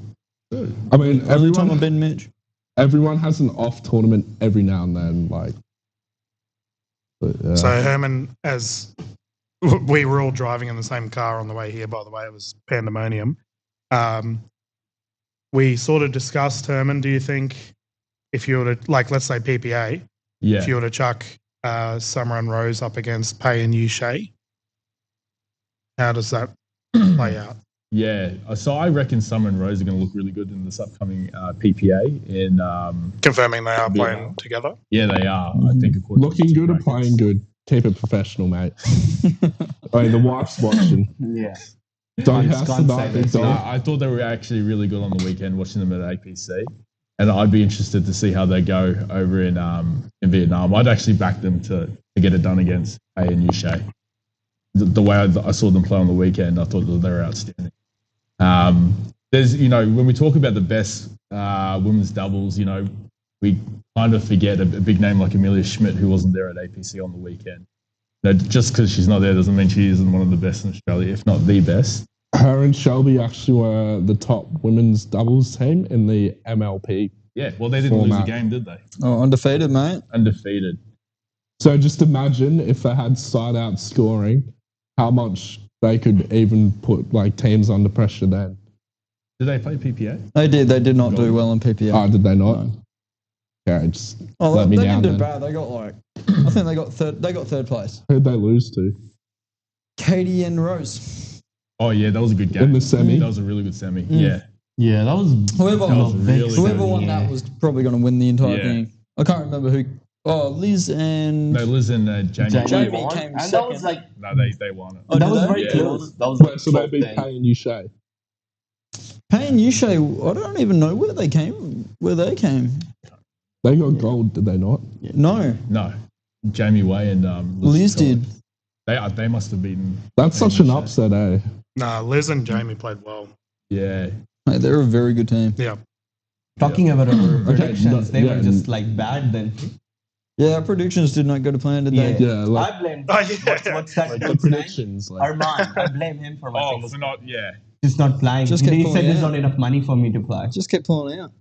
I mean Every time I everyone. beat Mitch. Everyone has an off tournament every now and then. Like, but, yeah. So Herman, as we were all driving in the same car on the way here, by the way, it was pandemonium. We sort of discussed, Herman, do you think if you were to, like, let's say PPA, Yeah. if you were to chuck Summer and Rose up against Pay and Shay, how does that play out? Yeah. So I reckon Summer and Rose are going to look really good in this upcoming PPA. In Confirming they are Yeah. playing together. yeah, they are. I think according to looking the good or brackets. playing good. Keep it professional, mate. I mean, the wife's watching. Yeah. Don't Can't- have to can't die, say big that. dog. I thought they were actually really good on the weekend watching them at APC, and I'd be interested to see how they go over in Vietnam. I'd actually back them to get it done against A and Shay. The way I saw them play on the weekend, I thought that they were outstanding. there's, when we talk about the best women's doubles, we kind of forget a big name like Amelia Schmidt, who wasn't there at APC on the weekend. Just because she's not there doesn't mean she isn't one of the best in Australia, if not the best. Her and Shelby actually were the top women's doubles team in the MLP. Yeah, well, they didn't lose a game, did they? Oh, undefeated, mate. Undefeated. So just imagine if they had side-out scoring, how much they could even put teams under pressure then. Did they play PPA? They did. They did not do well in PPA. Oh, did they not? No. Okay, just Oh, let me they down didn't do then. bad. They got I think they got third. They got third place. Who'd they lose to? Katie and Rose. Oh yeah, that was a good game. In the semi? That was a really good semi. Yeah. Yeah, that was Whoever won yeah. that was probably going to win the entire Yeah. thing. I can't remember who. Oh, Liz and No, Liz and Jamie. Jamie won, came and second. that was like No, they won it. Oh, that did was they? very Yeah. close. That was Wait, so they top beat thing. Pay and Uche. Payne Uche. I don't even know where they came. They got gold, did they not? No, No, Jamie Way and Liz did. They must have beaten. That's such an upset, eh? No, Liz and Jamie played well. Yeah. Mate, they're a very good team. Yeah. Talking about our predictions, they yeah, were just bad then. Yeah, our predictions did not go to plan, did they? Yeah, like I blame Oh, yeah. what's that the dude's name? predictions. Armand. I blame him for my Oh, singles. for not Just not playing. Just kept He pulling said there's out. not enough money for me to play. Just kept pulling out.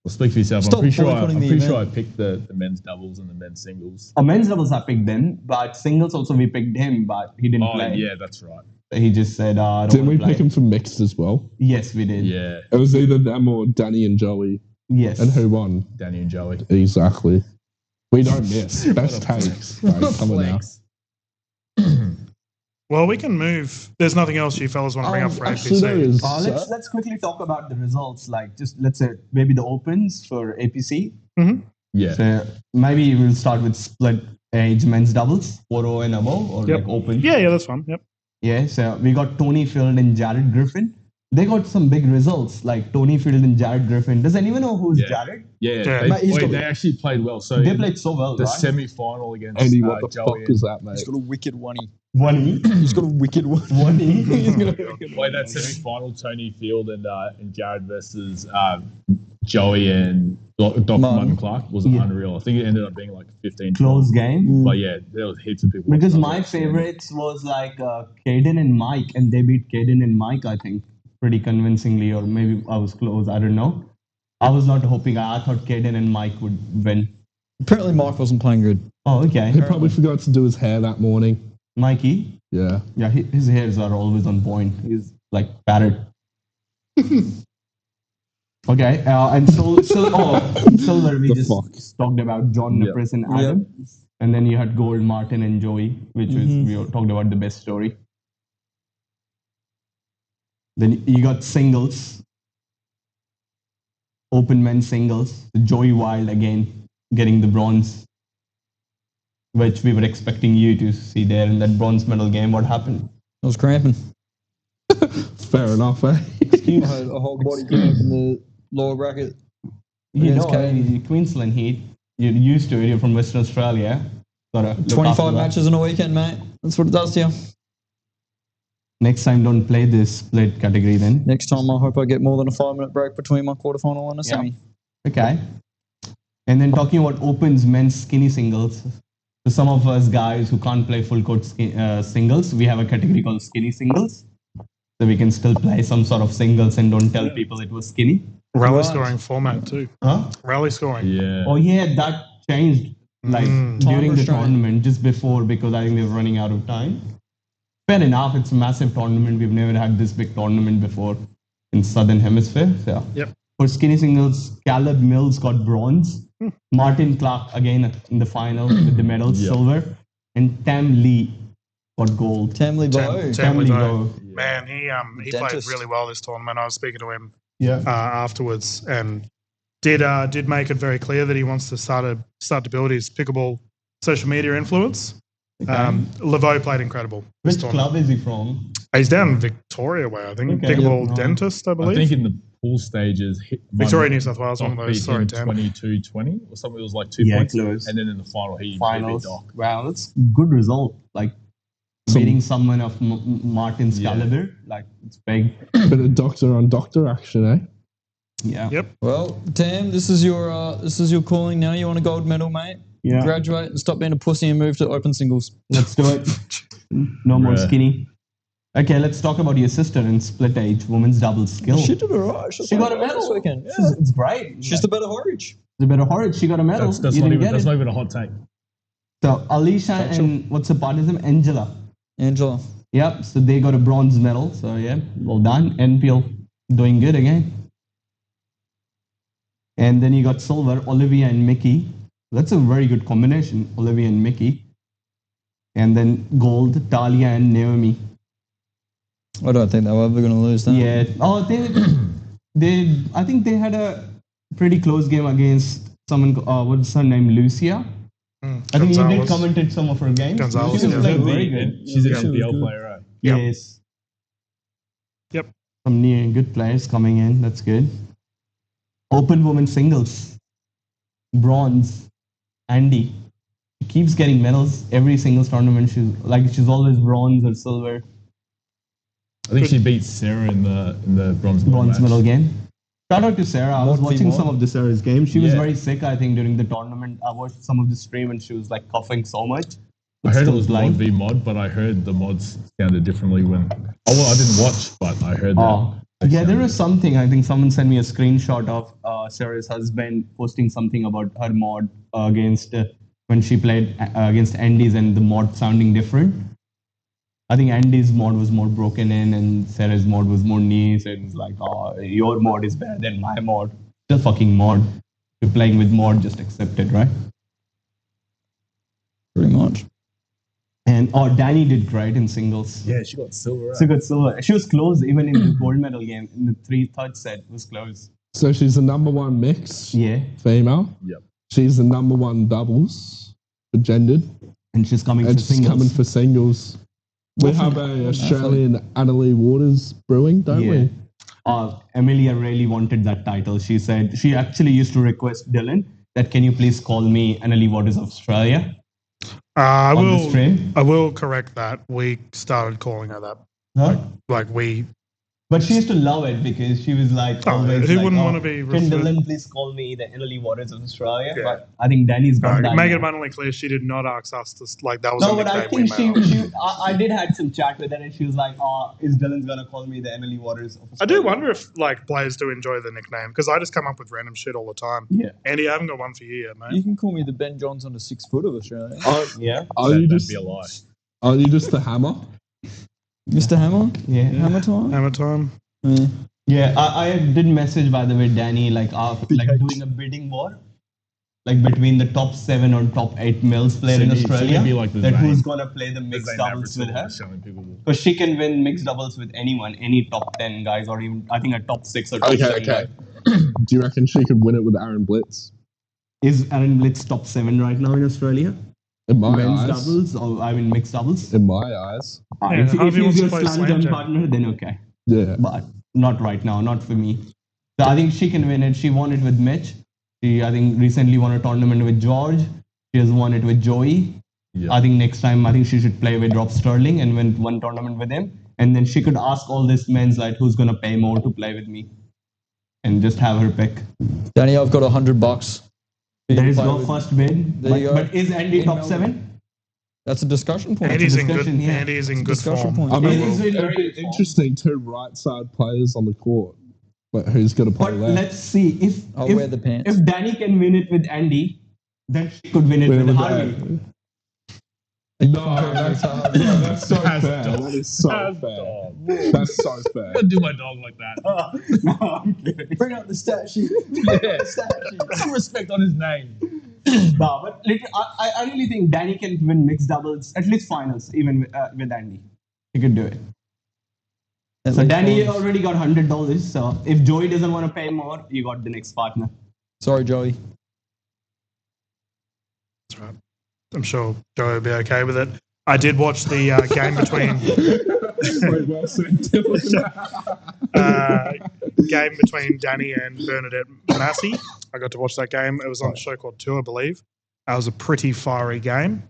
Well, speak for yourself. Stop I'm pretty boycotting the sure I event. picked the men's doubles and the men's singles. Men's doubles I picked them, but singles also we picked him, but he didn't Oh play. yeah, that's right. He just said, I don't Didn't we wanna play. pick him for mixed as well? Yes, we did. Yeah, It was either them or Danny and Joey. Yes. And who won? Danny and Joey. Exactly. We don't miss. Best takes. Right, coming out. Well, we can move. There's nothing else you fellas want to bring up for Actually, there APC. is. Let's quickly talk about the results. Let's say maybe the opens for APC. Yeah. So maybe we'll start with split age men's doubles, 4-0 and above, or Yep. open. Yeah, that's fine. Yep. Yeah, so we got Tony Field and Jared Griffin. They got some big results, like Tony Field and Jared Griffin. Does anyone know who's Yeah. Jared? Yeah, Yeah. Mate, he's got- they actually played well. So They played so well, the right? semi-final against Andy, what the Joey fuck is that, mate? He's got a wicked one. One He's got a wicked one. He's gonna played that semi-final. Tony Field and Jared versus Joey and Dr. Martin Clark was Yeah. unreal. I think it ended up being like 15. close game. But yeah, there was heaps of people. Because watching my that. favorites was Caden and Mike, and they beat Caden and Mike, I think, pretty convincingly, or maybe I was close. I don't know. I was not hoping. I thought Caden and Mike would win. Apparently, Mike wasn't playing good. Oh, okay. He probably forgot to do his hair that morning. Mikey, Yeah. yeah, his hairs are always on point. He's like parrot. Okay, and silver. We The just fuck? talked about John Yeah. Nepris and Adam, and then you had gold Martin and Joey, which was we talked about the best story. Then you got singles, open men's singles. Joey Wild again getting the bronze, which we were expecting you to see there in that bronze medal game. What happened? I was cramping. Fair enough, eh? I had a whole body cramp in the lower bracket. You Against know, Kane. Queensland heat. You're used to it. You're from Western Australia. Gotta look after 25 that. matches in a weekend, mate. That's what it does to you. Next time, don't play this split category then. Next time, I hope I get more than a 5-minute break between my quarterfinal and a semi. Okay. And then talking about opens men's skinny singles. For some of us guys who can't play full court singles, we have a category called skinny singles. So we can still play some sort of singles and don't tell people it was skinny. Rally Right. scoring format too. Huh? Rally scoring. Yeah. Oh yeah, that changed during the restraint. tournament just before because I think they were running out of time. Fair enough, it's a massive tournament. We've never had this big tournament before in Southern Hemisphere. So Yep. for skinny singles, Caleb Mills got bronze. Martin Clark again in the final with the medal, silver. And Tam Lee got gold. Tamley Bow. Tam Lee Bow. Bow. Man, he played Dentist. really well this tournament. I was speaking to him Yeah. afterwards and did make it very clear that he wants to start to build his pickleball social media influence. Laveau played incredible. this Which tournament. club is he from? He's down in Victoria way, I think. Okay. Pickleball Yep. Dentist, I I believe. think in the pool stages, Victoria, New South Wales, one of those. Sorry, Tam. 22-20 or something. It was like 2 Yeah, points. close. And then in the final, he beat Finals. Doc. Wow, that's good result. Like beating someone of Martin's caliber. Like, it's big. Bit of doctor on doctor action, eh? Yeah. Yep. Well, Tam, this is your calling now. You want a gold medal, mate? Yeah. Graduate and stop being a pussy and move to open singles. Let's do it. No more skinny. Okay, let's talk about your sister in split age women's doubles skill. She did alright. She got a medal this weekend. Yeah. It's great. She's the better Horridge. The better Horridge. She got a medal. That's You not didn't even get it. not even a hot take. So Alicia and what's her partner's name? Angela. Yep. So they got a bronze medal. So yeah, well done. NPL doing good again. And then you got silver, Olivia and Mickey. That's a very good combination, Olivia and Mickey. And then gold, Talia and Naomi. I don't think they were ever going to lose that. Yeah. Oh, they. I think they had a pretty close game against someone. What's her name? Lucia. I think you did commentate some of her games. Gonzalez, She was yeah. playing very good. She's an LPL player, right? Yep. Yes. Yep. Some new good players coming in. That's good. Open women singles. Bronze. Andy. She keeps getting medals every singles tournament. She's always bronze or silver. I think she beat Sarah in the bronze Medal game. Shout out to Sarah. I was watching Mod. some of the Sarah's games. She was very sick, I think, during the tournament. I watched some of the stream and she was like coughing so much. I heard it was mod v mod, but I heard the mods sounded differently when. Oh well, I didn't watch, but I heard that. Yeah, there was something. I think someone sent me a screenshot of Sarah's husband posting something about her mod against when she played against Andy's and the mod sounding different. I think Andy's mod was more broken in and Sarah's mod was more nice. And it's like, oh, your mod is better than my mod. Still fucking mod. You're playing with mod, just accept it, right? Pretty much. And Danny did great in singles. Yeah, she got silver. Right? She got silver. She was close even in the gold medal game. In the third set, it was close. So she's the number one mix female. Yep. She's the number one doubles for gendered. And she's coming And for she's singles. coming for singles. We have a Australian Annalie Waters brewing, don't we? Amelia really wanted that title. She said she actually used to request Dylan that can you please call me Annalie Waters of Australia? I on the stream. will correct that. We started calling her that. Huh? But she used to love it because she was like, always who like, wouldn't want to be can referred? Dylan please call me the Annalie Waters of Australia? Yeah. But I think Danny's got that. Make now. it abundantly clear she did not ask us to that was No, a but I nickname think we made up. I did had some chat with her and she was like, is Dylan's gonna call me the Annalie Waters of I Australia? do wonder if players do enjoy the nickname because I just come up with random shit all the time. Yeah. Andy, I haven't got one for you yet, mate. You can call me the Ben Johns on the 6 foot of Australia. Yeah. Are you That'd just be a lie. Are you just the hammer? Mr. Hammer? Yeah. Hammer time? Hammer time. Yeah. Yeah, I did message, by the way, Danny, like doing a bidding war, like between the top 7 or top 8 males player in Australia, be like the that Zane- who's going to play the mixed Zane doubles with Averett her. selling Pickleball. Because she can win mixed doubles with anyone, any top 10 guys, or even, I think, a top 6 or top 7 Okay. guy. Do you reckon she could win it with Aaron Blitz? Is Aaron Blitz top 7 right now in Australia? In my Men's eyes. doubles, or I mean mixed doubles? In my eyes. Yeah, if Harvey he's wants to your play slam Slam jam Jam. partner, then okay. Yeah. But not right now, not for me. So I think she can win it. She won it with Mitch. She, I think, recently won a tournament with George. She has won it with Joey. Yeah. I think next time, I think she should play with Rob Sterling and win one tournament with him. And then she could ask all this men's like, who's going to pay more to play with me? And just have her pick. Danny, I've got $100. There is play no with- first bid. There you go. But is Andy In top Melbourne. 7? That's a discussion point. Andy's in good. discussion, yeah. Andy's in good Discussion form. point. I mean, It is it'd very be good form. interesting, 2 right side players on the court. But who's going to play But left? let's see. I'll wear the pants. If Danny can win it with Andy, then she could win it with Harvey. No, that's so fair. That is so fair. That's so fair. Don't do my dog like that. No, I'm kidding. Bring out the stat sheet. Yeah. Some respect on his name. No, but I really think Danny can win mixed doubles, at least finals, even with Andy. He could do it. So Danny already got $100. So if Joey doesn't want to pay more, you got the next partner. Sorry, Joey. That's right. I'm sure Joey will be okay with it. I did watch the game between game between Danny and Bernadette Manassi. I got to watch that game. It was on a show called Two, I believe. It was a pretty fiery game.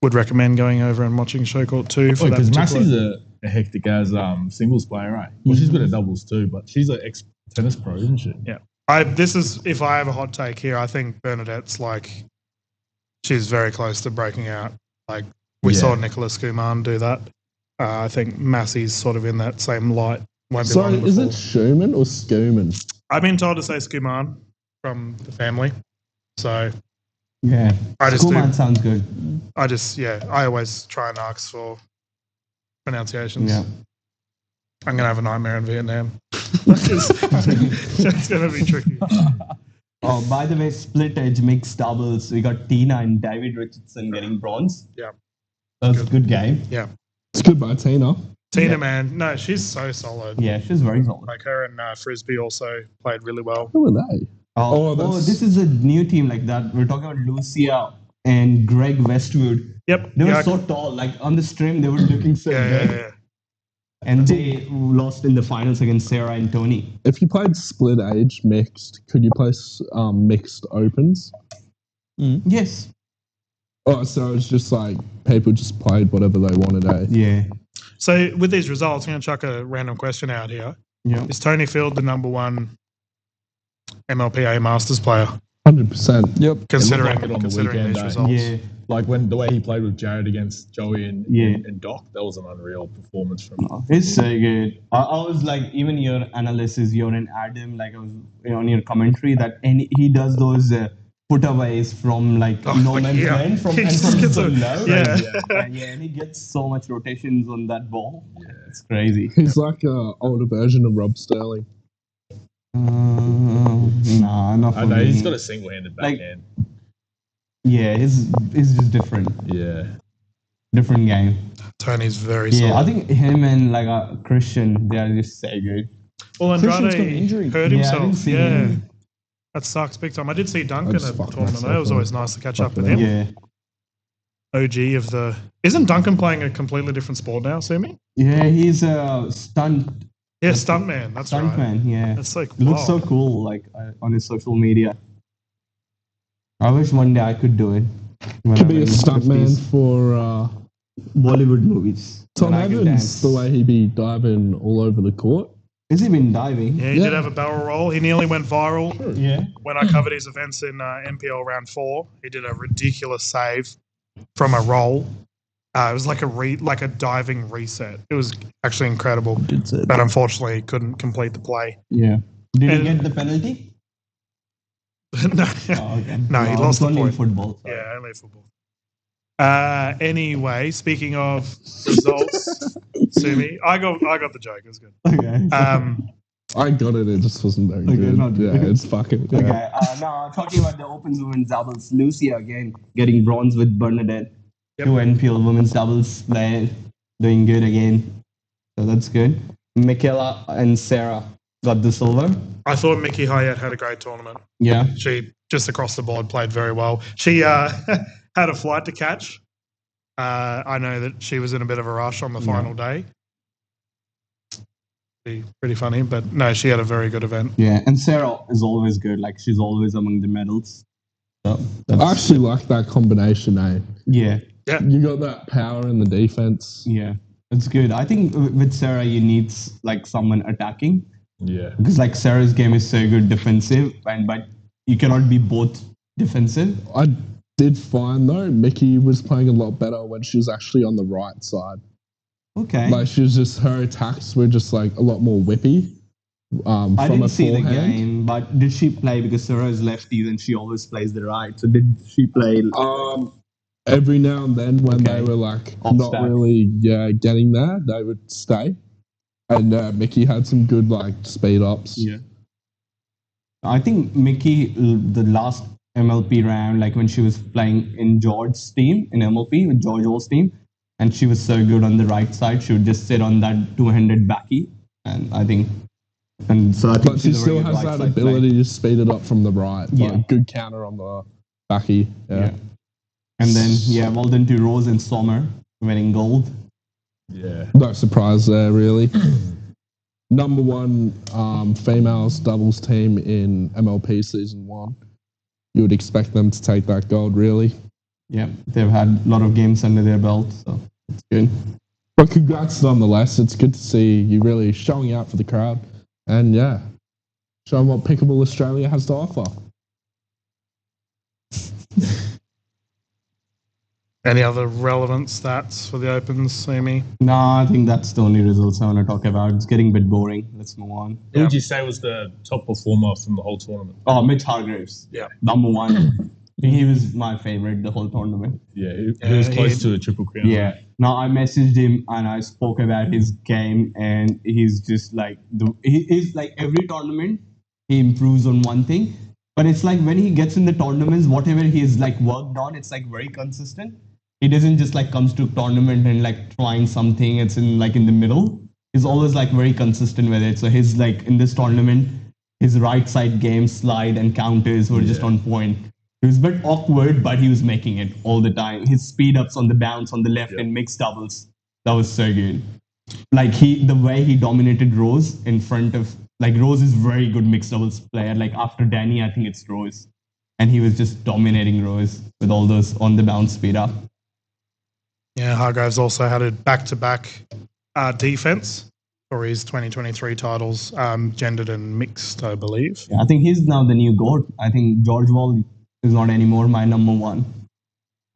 would recommend going over and watching Show Court 2 for that Because particular. Massey's a hectic as singles player, right? Well, she's good at doubles too, but she's an ex tennis pro, isn't she? Yeah. This is, if I have a hot take here, I think Bernadette's like, she's very close to breaking out. Like, we saw Nicholas Kuman do that. I think Massey's sort of in that same light. Sorry, is it Schumann or Skuman? I've been told to say Skuman from the family. So, Yeah. I just Kuman sounds good. I always try and ask for pronunciations. Yeah. I'm going to have a nightmare in Vietnam. It's going to be tricky. Oh, by the way, split edge mixed doubles. We got Tina and David Richardson getting bronze. Yeah. That was a good game. Yeah. It's good by Tina. Tina, man. No, she's so solid. Yeah, she's very solid. Like her and Frisbee also played really well. Who are they? Oh, this is a new team like that. We're talking about Lucia and Greg Westwood. Yep. They were so tall. Like on the stream, they were looking so good. Yeah. And they lost in the finals against Sarah and Tony. If you played split age mixed, could you play mixed opens? Yes. Oh, so it's just like people just played whatever they wanted, eh? Yeah. So with these results, I'm going to chuck a random question out here. Yeah. Is Tony Field the number one MLPA Masters player? 100%. Yep. Considering like it on the considering weekend, these eh? results. Yeah. Like the way he played with Jared against Joey and Doc, that was an unreal performance from him. It's so good. I was like, even your analysis, your and Adam, like I was on your commentary that he does those putaways from like no man's land from He and just from gets so a- low. yeah. And he gets so much rotations on that ball. Yeah. It's crazy. He's like an older version of Rob Sterling. Nah, not for I know me. he's got a single-handed Like- backhand. Yeah, it's just different. Yeah. Different game. Tony's very Yeah, solid. I think him and like Christian, they are just so good. Well, Christian's got an Andrade injury. hurt Yeah, I himself. didn't see Yeah. him. That sucks big time. I did see Duncan just at the fucked tournament. myself It was up. always nice to catch up with Fucking him. Yeah. OG of the... Isn't Duncan playing a completely different sport now, Sumi? Yeah, he's a stuntman. Yeah, stuntman. That's right. Yeah. That's like, Looks wow. so cool, like on his social media. I wish one day I could do it. When Could I'm be a in my stuntman 50s. for Bollywood movies. Tom when I can Evans, dance. the way he be diving all over the court. Has he been diving? Yeah, he Yeah. did have a barrel roll. He nearly went viral. Yeah. When I covered his events in MPL round 4, he did a ridiculous save from a roll. It was like a diving reset. It was actually incredible, Did say but unfortunately, he couldn't complete the play. Yeah. Did And- he get the penalty? no, Oh, okay. No, he it's lost the only in point. football. Sorry. yeah, only football. Anyway, speaking of results, Sumi, I got the joke. It was good. Okay. I got it. It just wasn't very Okay, good. not Yeah, good. it's fucking. Yeah. Okay. Now talking about the Opens women's doubles, Lucia again getting bronze with Bernadette. Yep. 2 NPL women's doubles player doing good again. So that's good. Michaela and Sarah got the silver. I thought Mickey Hyatt had a great tournament. Yeah. She just across the board played very well. She had a flight to catch. I know that she was in a bit of a rush on the final day. Pretty funny, but no, she had a very good event. Yeah. And Sarah is always good. Like she's always among the medals. So I actually like that combination, eh? yeah. You got that power in the defense. Yeah. It's good. I think with Sarah you need like someone attacking. Yeah. Because like Sarah's game is so good defensive, but you cannot be both defensive. I did find though, Mickey was playing a lot better when she was actually on the right side. Okay. Like she was just, her attacks were just like a lot more whippy. From I a didn't see the forehand. game, but did she play because Sarah is lefty and she always plays the right? So did she play? Every now and then when Okay. they were like Off not stack. really getting there, they would stay. And Mickey had some good like speed ups. Yeah. I think Mickey, the last MLP round, like when she was playing in George's team in MLP with George Hall's team, and she was so good on the right side, she would just sit on that two-handed backy, and I think, and so I think But she she's a still very good has right that side player. ability to speed it up from the right. Yeah. Like, good counter on the backy. Yeah. And then well done to Rose and Sommer winning gold. Yeah. No surprise there, really. Number one females doubles team in MLP season 1. You would expect them to take that gold, really. Yeah, they've had a lot of games under their belt, so it's good. But congrats nonetheless. It's good to see you really showing out for the crowd. And yeah, showing what Pickleball Australia has to offer. Any other relevant stats for the Opens, Simi? No, I think that's the only results I want to talk about. It's getting a bit boring. Let's move on. Who would you say was the top performer from the whole tournament? Oh, Mitch Hargreaves. Yeah. Number one. He was my favorite the whole tournament. Yeah, he was close to a triple crown. Yeah. Now I messaged him and I spoke about his game, and he's just like he's like every tournament he improves on one thing, but it's like when he gets in the tournaments, whatever he's like worked on, it's like very consistent. He doesn't just like comes to tournament and like trying something. It's in like in the middle. He's always like very consistent with it. So his like in this tournament, his right side game slide and counters were just on point. It was a bit awkward, but he was making it all the time. His speed ups on the bounce on the left and mixed doubles, that was so good. Like the way he dominated Rose in front of, like Rose is very good mixed doubles player. Like after Danny, I think it's Rose, and he was just dominating Rose with all those on the bounce speed up. Yeah, Hargreaves also had a back-to-back defense for his 2023 titles, gendered and mixed, I believe. Yeah, I think he's now the new GOAT. I think George Wall is not anymore my number one.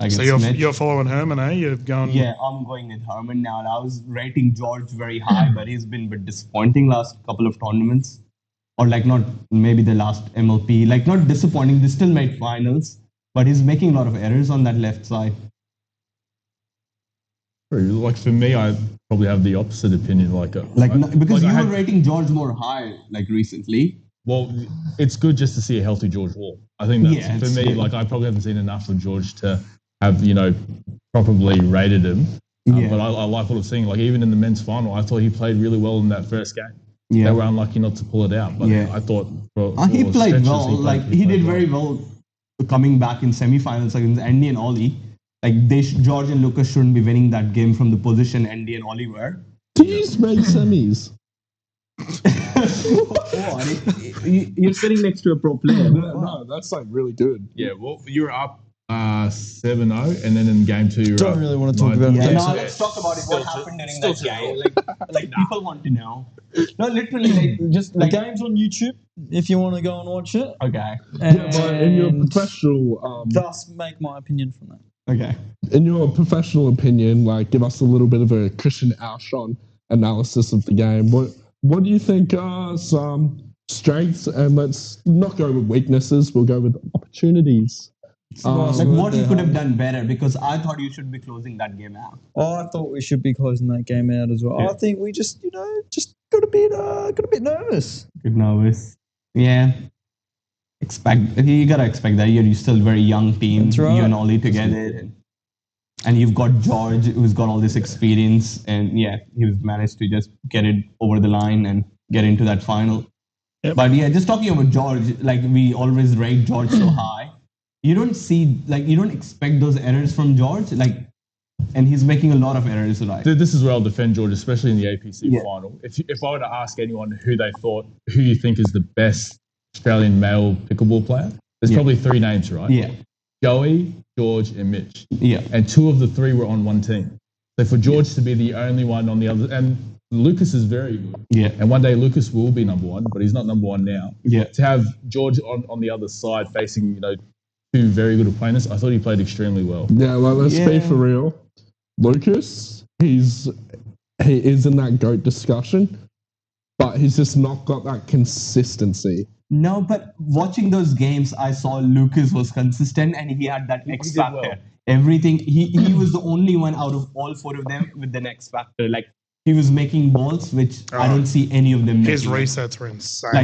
So you're following Herman, eh? You've gone. Yeah, I'm going with Herman now. I was rating George very high, but he's been a bit disappointing last couple of tournaments, or like not maybe the last MLP. Like not disappointing. They still made finals, but he's making a lot of errors on that left side. Like for me, I probably have the opposite opinion. Because you were rating George more high like recently. Well, it's good just to see a healthy George Wall. I think that's for me. Like I probably haven't seen enough of George to have properly rated him. But I like what I'm seeing. Like even in the men's final, I thought he played really well in that first game. Yeah. They were unlucky not to pull it out. But I thought he played well. He did very well coming back in semi-finals against Andy and Ollie. Like George and Lucas shouldn't be winning that game from the position Andy and Ollie were. Did you just make semis? You're sitting next to a pro player. No, that's like really good. Yeah, well, you're up 7-0, and then in game 2, you're don't really want to talk about it. No, let's talk about it. What happened during that game? Like people want to know. No, literally, the game's on YouTube if you want to go and watch it. Okay. But in your professional, thus make my opinion from that. Okay. In your professional opinion, like give us a little bit of a Christian Alshon analysis of the game. What do you think are some strengths? And let's not go with weaknesses. We'll go with opportunities. What you could have done better, because I thought you should be closing that game out. I thought we should be closing that game out as well. Yeah. I think we just got a bit nervous. Good nervous. Yeah. You gotta expect that. You're still a very young team. That's right. You and Ollie together, and you've got George, who's got all this experience, and he's managed to just get it over the line and get into that final. Yep. But just talking about George, like we always rate George so high. You don't expect those errors from George, and he's making a lot of errors, right? This is where I'll defend George, especially in the APC final. If I were to ask anyone who you think is the best Australian male pickleball player, there's probably 3 names, right? Yeah. Joey, George, and Mitch. Yeah. And 2 of the 3 were on one team. So for George to be the only one on the other, and Lucas is very good. Yeah. And one day Lucas will be number 1, but he's not number 1 now. Yeah. To have George on the other side facing, 2 very good opponents, I thought he played extremely well. Yeah, let's be for real. Lucas, he is in that GOAT discussion, but he's just not got that consistency. No, but watching those games, I saw Lucas was consistent and he had that X factor. Well. Everything, he was the only one out of all 4 of them with the X factor. Like he was making balls, which I don't see any of them. His resets were insane. I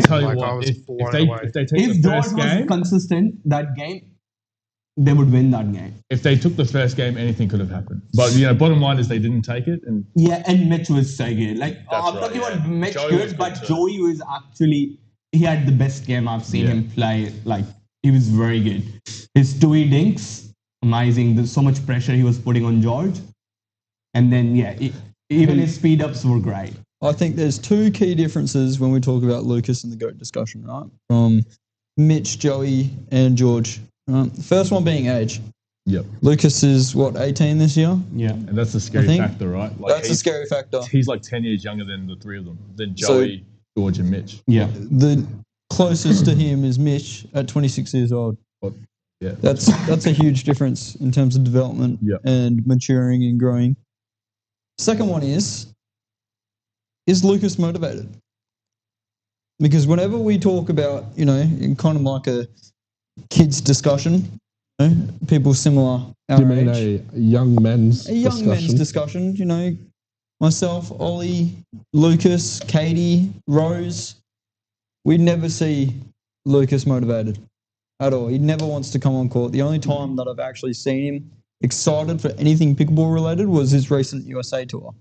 was blown away. If George was consistent that game, they would win that game. If they took the first game, anything could have happened. But bottom line is they didn't take it. And Mitch was so good. I'm talking about Mitch good, but Joey was actually. He had the best game I've seen him play. Like, he was very good. His 2 dinks, amazing. There's so much pressure he was putting on George. And then, even his speed-ups were great. I think there's 2 key differences when we talk about Lucas and the GOAT discussion, right? From Mitch, Joey, and George. The first one being age. Yep. Lucas is, 18 this year? Yeah. And that's the scary think factor, right? That's a scary factor. He's like 10 years younger than the three of them, than So- Joey, George, and Mitch. Yeah. The closest to him is Mitch at 26 years old. But, yeah. That's a huge difference in terms of development Yeah. and maturing and growing. Second one is Lucas motivated? Because whenever we talk about, in kind of like a kids discussion, people similar our You mean age, a young men's a young men's discussion, myself, Ollie, Lucas, Katie, Rose, we never see Lucas motivated at all. He never wants to come on court. The only time that I've actually seen him excited for anything pickleball related was his recent USA tour.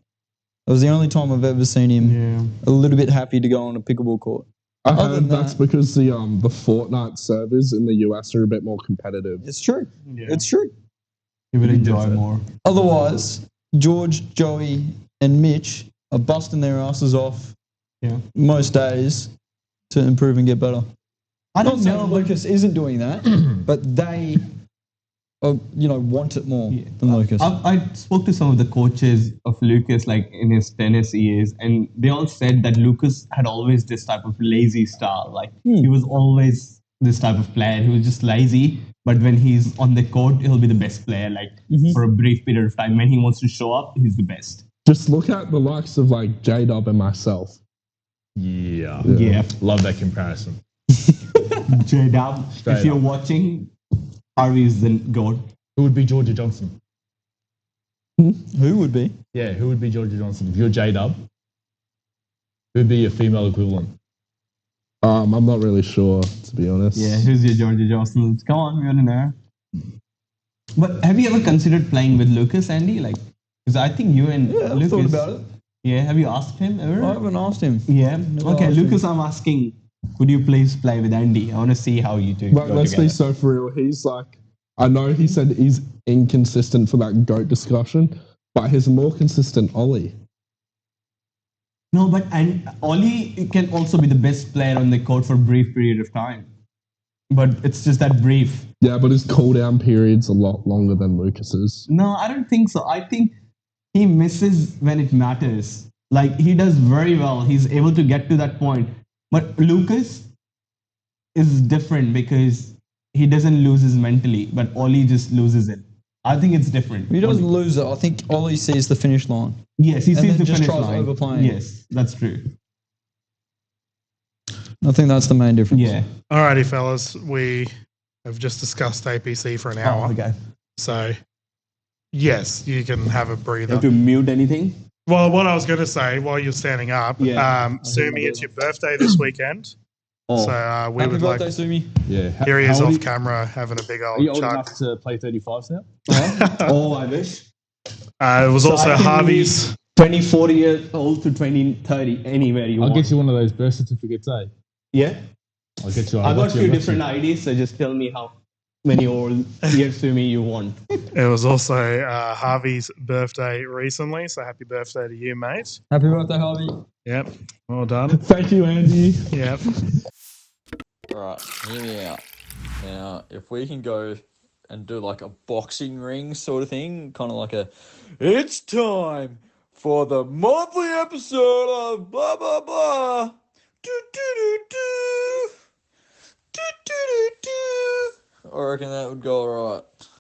That was the only time I've ever seen him a little bit happy to go on a pickleball court. I Other than heard that's because the Fortnite servers in the US are a bit more competitive. It's true. Yeah. It's true. You will enjoy more. Otherwise, George, Joey, and Mitch are busting their asses off most days to improve and get better. I Not don't saying know. Lucas isn't doing that, but they, want it more than Lucas. I spoke to some of the coaches of Lucas, like in his tennis years, and they all said that Lucas had always this type of lazy style. Like he was always this type of player. He was just lazy, but when he's on the court, he'll be the best player. Like for a brief period of time, when he wants to show up, he's the best. Just look at the likes of like J-Dub and myself. Yeah. Yeah. Love that comparison. J-Dub, if you're watching, Harvey is the GOAT. Who would be Georgia Johnson? Who would be? Yeah, who would be Georgia Johnson? If you're J-Dub, who would be your female equivalent? I'm not really sure, to be honest. Yeah, who's your Georgia Johnson? Come on, we want to know. But have you ever considered playing with Lucas, Andy? Like, because I think you and Yeah, I've Lucas. thought about it. Yeah, have you asked him ever? I haven't asked him. Yeah. Okay, asked Lucas, I'm asking, could you please play with Andy? I want to see how you two But go let's together. be so for real. He's like, I know he said he's inconsistent for that GOAT discussion, but he's more consistent Ollie. No, but and Ollie can also be the best player on the court for a brief period of time. But it's just that brief. Yeah, but his cooldown period's a lot longer than Lucas's. No, I don't think so. I think he misses when it matters. Like, he does very well. He's able to get to that point. But Lucas is different because he doesn't lose his mentally, but Ollie just loses it. I think it's different. He doesn't lose it. I think Ollie sees the finish line. Yes, he and sees then the just finish tries line. overplaying. Yes, that's true. I think that's the main difference. Yeah. Alrighty, fellas. We have just discussed APC for an hour. Oh, okay. So, yes, you can have a breather. Have to mute anything? Well, what I was going to say while you're standing up, Sumi, it's your birthday this weekend. Oh. So we Happy would birthday, like. Sumi. Yeah. Here he is How old off camera having a big Are you old old chuck. enough to play 35s now? Oh, I wish. It was So also I can Harvey's. 24 years old to 30, anywhere you I'll want. get you one of those birth certificates, eh? Yeah? I'll get you. I got a few different IDs, so just tell me how many old years to me you want. It was also Harvey's birthday recently. So happy birthday to you, mate. Happy birthday, Harvey. Yep. Well done. Thank you, Andy. Yep. Right, hear me out. Now, if we can go and do like a boxing ring sort of thing, kind of like a, it's time for the monthly episode of blah, blah, blah. Do, do, do, do. Do, do, do, do. I reckon that would go alright.